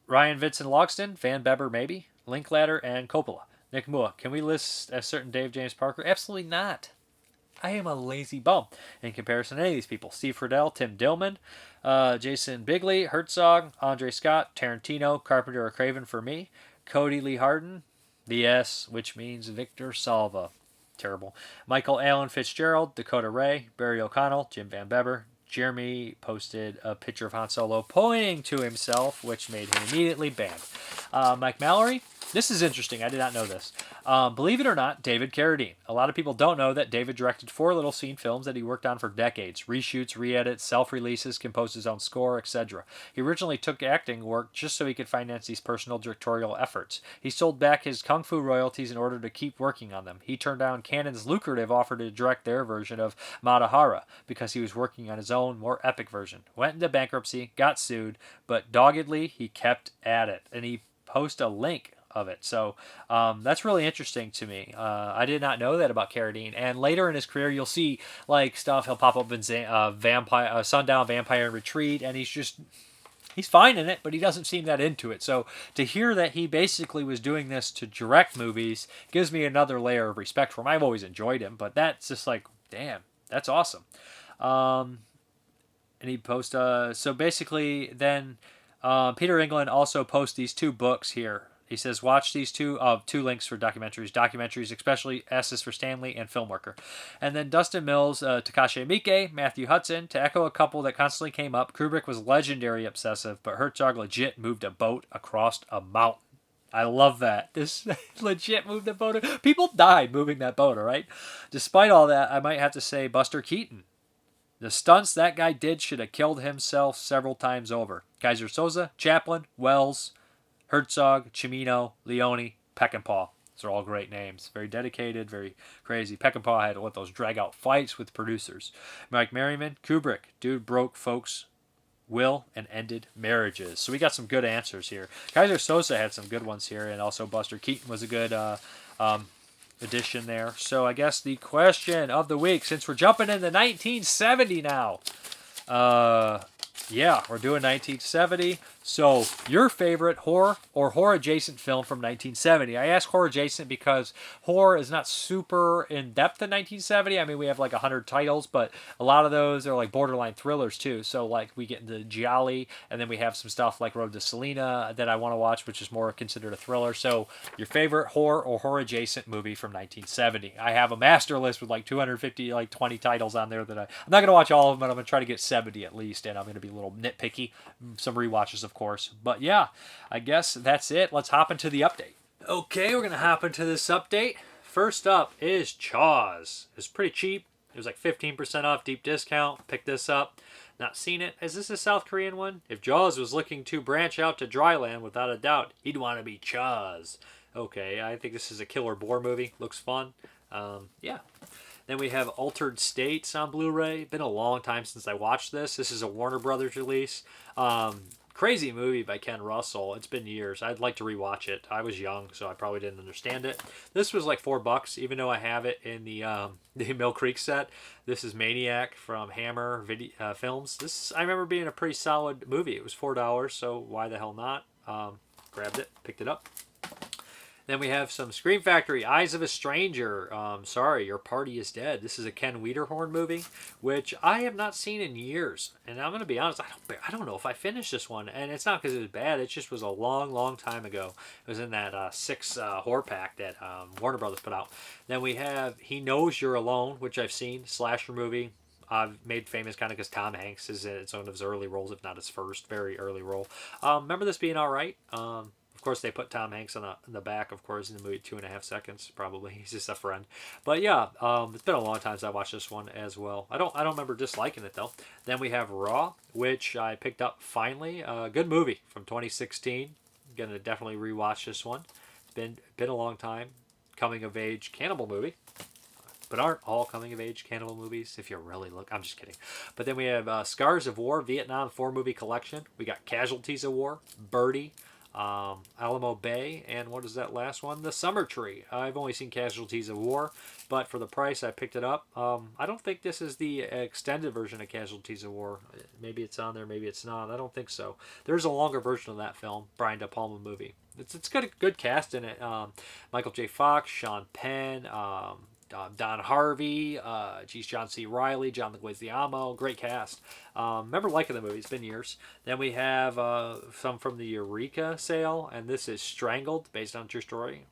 Ryan Vincent Logston, Van Beber maybe, Linklater, and Coppola. Nick Mua, can we list a certain Dave James Parker? Absolutely not. I am a lazy bum in comparison to any of these people. Steve Friedel, Tim Dillman, Jason Bigley, Herzog, Andre Scott, Tarantino, Carpenter, or Craven for me. Cody Lee Harden, the S, which means Victor Salva. Terrible. Michael Allen Fitzgerald, Dakota Ray, Barry O'Connell, Jim Van Beber. Jeremy posted a picture of Han Solo pointing to himself, which made him immediately banned. Mike Mallory, this is interesting. I did not know this. Believe it or not, David Carradine. A lot of people don't know that David directed 4 little scene films that he worked on for decades. Reshoots, re-edits, self-releases, composed his own score, etc. He originally took acting work just so he could finance these personal directorial efforts. He sold back his Kung Fu royalties in order to keep working on them. He turned down Canon's lucrative offer to direct their version of Madahara because he was working on his own, more epic version. Went into bankruptcy, got sued, but doggedly he kept at it. And he posted a link of it. So that's really interesting to me. I did not know that about Carradine. And later in his career, you'll see like stuff. He'll pop up in Sundown, Vampire and Retreat, and he's fine in it, but he doesn't seem that into it. So to hear that he basically was doing this to direct movies gives me another layer of respect for him. I've always enjoyed him, but that's just like, damn, that's awesome. And he posts, so basically then Peter England also posts these 2 books here. He says, watch these 2 links for documentaries. Documentaries, especially S's for Stanley and Filmworker. And then Dustin Mills, Takashi Miike, Matthew Hudson. To echo a couple that constantly came up, Kubrick was legendary obsessive, but Herzog legit moved a boat across a mountain. I love that. This legit moved a boat. People died moving that boat, all right? Despite all that, I might have to say Buster Keaton. The stunts that guy did should have killed himself several times over. Kaiser Soze, Chaplin, Wells, Herzog, Cimino, Leone, Peckinpah. Those are all great names. Very dedicated, very crazy. Peckinpah had to let those drag-out fights with producers. Mike Merriman, Kubrick. Dude broke folks' will and ended marriages. So we got some good answers here. Kaiser Soze had some good ones here, and also Buster Keaton was a good addition there. So I guess the question of the week, since we're jumping into 1970 now. Yeah, we're doing 1970. So, your favorite horror or horror-adjacent film from 1970? I ask horror-adjacent because horror is not super in-depth in 1970. I mean, we have like 100 titles, but a lot of those are like borderline thrillers too. So, like, we get into Gialli, and then we have some stuff like Road to Selena that I want to watch, which is more considered a thriller. So, your favorite horror or horror-adjacent movie from 1970? I have a master list with like 250, like 20 titles on there that I'm not going to watch all of them, but I'm going to try to get 70 at least, and I'm going to be a little nitpicky. Some rewatches, of course. But yeah, I guess that's it. Let's hop into the update. Okay, we're going to hop into this update. First up is Chawz. It's pretty cheap. It was like 15% off, deep discount. Picked this up. Not seen it. Is this a South Korean one? If Jaws was looking to branch out to dry land, without a doubt, he'd want to be Chawz. Okay, I think this is a killer boar movie. Looks fun. Yeah. Then we have Altered States on Blu-ray. Been a long time since I watched this. This is a Warner Brothers release. Crazy movie by Ken Russell. It's been years. I'd like to rewatch it. I was young, so I probably didn't understand it. This was like $4, even though I have it in the the Mill Creek set. This is Maniac from Hammer Films. This I remember being a pretty solid movie. It was $4, so why the hell not? Grabbed it, picked it up. Then we have some Scream Factory, Eyes of a Stranger. Sorry, Your Party is Dead. This is a Ken Wiederhorn movie, which I have not seen in years. And I'm going to be honest, I don't know if I finished this one. And it's not because it was bad. It just was a long, long time ago. It was in that 6 horror pack that Warner Brothers put out. Then we have He Knows You're Alone, which I've seen, slasher movie. Made famous kind of because Tom Hanks is in one of his early roles, if not his first, very early role. Remember this being all right? Of course, they put Tom Hanks on the back, of course, in the movie 2.5 seconds, probably. He's just a friend. But yeah, it's been a long time since I watched this one as well. I don't remember disliking it, though. Then we have Raw, which I picked up finally. Good movie from 2016. Going to definitely rewatch this one. It's been a long time. Coming-of-age cannibal movie. But aren't all coming-of-age cannibal movies, if you really look? I'm just kidding. But then we have Scars of War, Vietnam 4-movie collection. We got Casualties of War, Birdy, Alamo Bay, and what is that last one? The Summer Tree. I've only seen Casualties of War, but for the price, I picked it up. I don't think this is the extended version of Casualties of War. Maybe it's on there, maybe it's not. I don't think so. There's a longer version of that film, Brian De Palma movie. It's got a good cast in it. Michael J. Fox, Sean Penn, Don Harvey, John C. Reilly, John Leguizamo, great cast. Remember liking the movie, it's been years. Then we have some from the Eureka sale, and this is Strangled, based on a true story.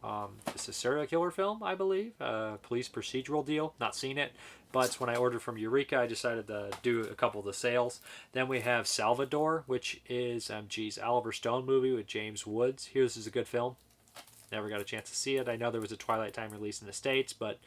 It's a serial killer film, I believe, police procedural deal, not seen it, but when I ordered from Eureka, I decided to do a couple of the sales. Then we have Salvador, which is, Oliver Stone movie with James Woods. This is a good film. Never got a chance to see it. I know there was a Twilight Time release in the States, but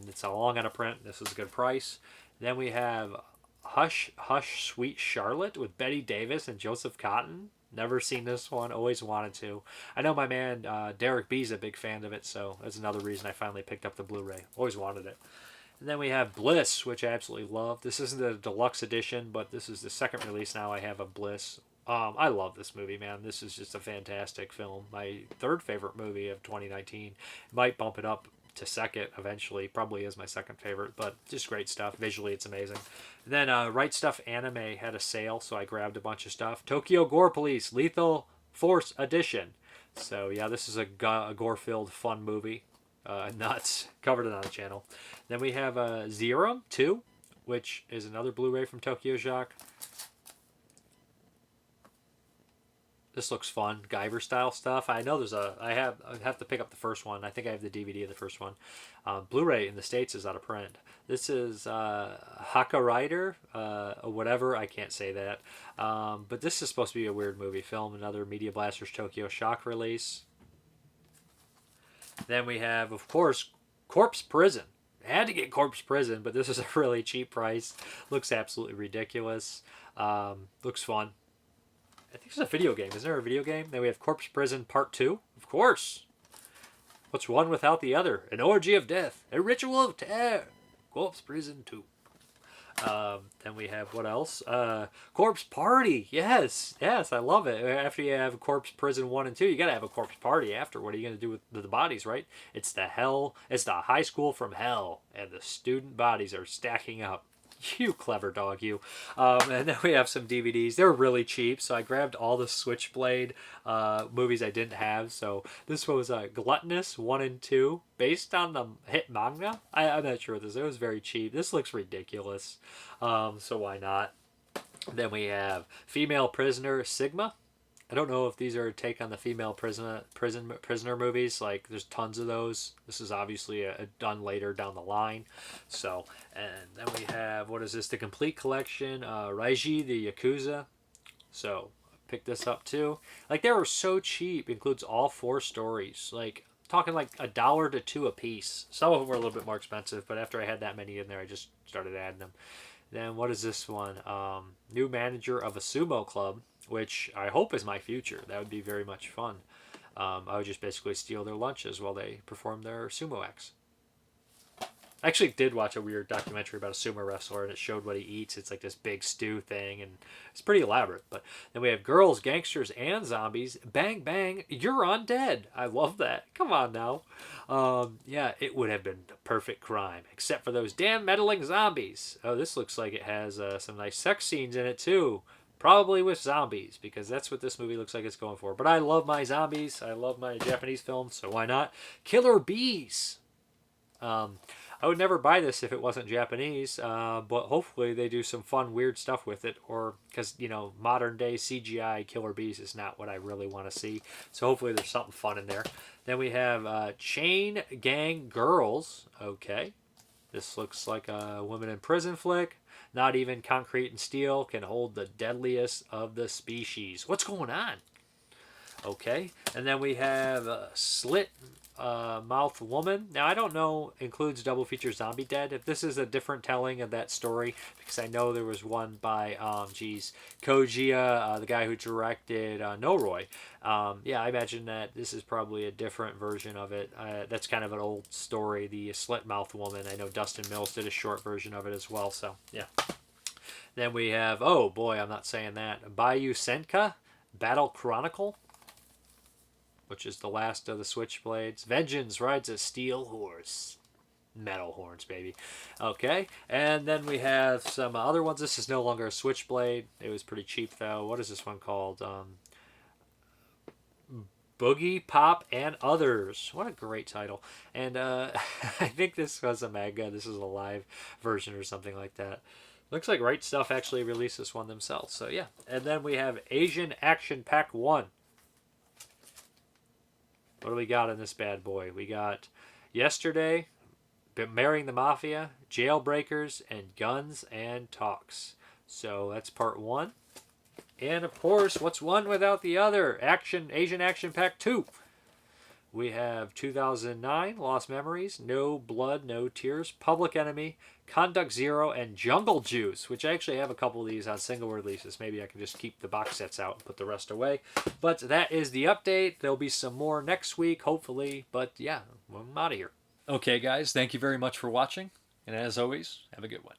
it's a long out of print. This was a good price. Then we have Hush, Hush, Sweet Charlotte with Betty Davis and Joseph Cotton. Never seen this one. Always wanted to. I know my man Derek B's a big fan of it, so that's another reason I finally picked up the Blu-ray. Always wanted it. And then we have Bliss, which I absolutely love. This isn't a deluxe edition, but this is the second release now I have of Bliss. I love this movie, man. This is just a fantastic film. My third favorite movie of 2019. Might bump it up to second eventually. Probably is my second favorite, but just great stuff. Visually, it's amazing. And then Right Stuff Anime had a sale, so I grabbed a bunch of stuff. Tokyo Gore Police Lethal Force Edition. So yeah, this is a gore-filled fun movie. Nuts. Covered it on the channel. Then we have Zeiram 2, which is another Blu-ray from Tokyo Shock. This looks fun, Guyver style stuff. I know I have to pick up the first one. I think I have the DVD of the first one. Blu-ray in the States is out of print. This is Hakaider, or whatever. I can't say that. But this is supposed to be a weird movie film. Another Media Blasters Tokyo Shock release. Then we have, of course, Corpse Prison. I had to get Corpse Prison, but this is a really cheap price. Looks absolutely ridiculous. Looks fun. I think it's a video game. Is there a video game? Then we have Corpse Prison Part 2. Of course. What's one without the other? An orgy of death. A ritual of terror. Corpse Prison 2. Then we have, what else? Corpse Party. Yes. Yes, I love it. After you have Corpse Prison 1 and 2, you got to have a Corpse Party after. What are you going to do with the bodies, right? It's the high school from hell, and the student bodies are stacking up. You clever dog, you. And then we have some DVDs. They're really cheap, so I grabbed all the Switchblade movies I didn't have. So this was Gluttonous 1 and 2, based on the hit manga. I'm not sure what this is. It was very cheap. This looks ridiculous, so why not? Then we have Female Prisoner Sigma. I don't know if these are a take on the female prisoner movies. Like, there's tons of those. This is obviously done later down the line. So, and then we have, what is this? The Complete Collection, Raiji the Yakuza. So, pick this up too. Like, they were so cheap. Includes all 4 stories. Like, talking like $1 to $2 a piece. Some of them were a little bit more expensive, but after I had that many in there, I just started adding them. Then what is this one? New manager of a sumo club, which I hope is my future. That would be very much fun. I would just basically steal their lunches while they perform their sumo acts. I actually did watch a weird documentary about a sumo wrestler, and it showed what he eats. It's like this big stew thing, and it's pretty elaborate. But then we have girls, gangsters, and zombies. Bang, bang, you're undead. I love that. Come on now. Yeah, it would have been the perfect crime, except for those damn meddling zombies. Oh, this looks like it has some nice sex scenes in it, too. Probably with zombies, because that's what this movie looks like it's going for. But I love my zombies. I love my Japanese films, so why not? Killer bees. I would never buy this if it wasn't Japanese, but hopefully they do some fun, weird stuff with it, or because, modern day CGI Killer Bees is not what I really want to see. So hopefully there's something fun in there. Then we have Chain Gang Girls. Okay. This looks like a women in prison flick. Not even concrete and steel can hold the deadliest of the species. What's going on? Okay. And then we have Slit Mouth Woman. Now, I don't know, includes double feature Zombie Dead. If this is a different telling of that story, because I know there was one by, Kojia, the guy who directed Noroi. Yeah, I imagine that this is probably a different version of it. That's kind of an old story, the Slit Mouth Woman. I know Dustin Mills did a short version of it as well, so yeah. Then we have, oh boy, I'm not saying that, Bayou Senka, Battle Chronicle, which is the last of the Switchblades. Vengeance rides a steel horse. Metal horns, baby. Okay, and then we have some other ones. This is no longer a Switchblade. It was pretty cheap, though. What is this one called? Boogie, Pop, and Others. What a great title. And I think this was a manga. This is a live version or something like that. Looks like Right Stuff actually released this one themselves. So, yeah. And then we have Asian Action Pack 1. What do we got in this bad boy? We got Yesterday, Marrying the Mafia, Jailbreakers, and Guns and Talks. So that's part 1. And of course, what's one without the other? Asian Action Pack 2. We have 2009, Lost Memories, No Blood, No Tears, Public Enemy, Conduct Zero, and Jungle Juice, which I actually have a couple of these on single releases. Maybe I can just keep the box sets out and put the rest away. But that is the update. There'll be some more next week, hopefully. But yeah, I'm out of here. Okay, guys, thank you very much for watching. And as always, have a good one.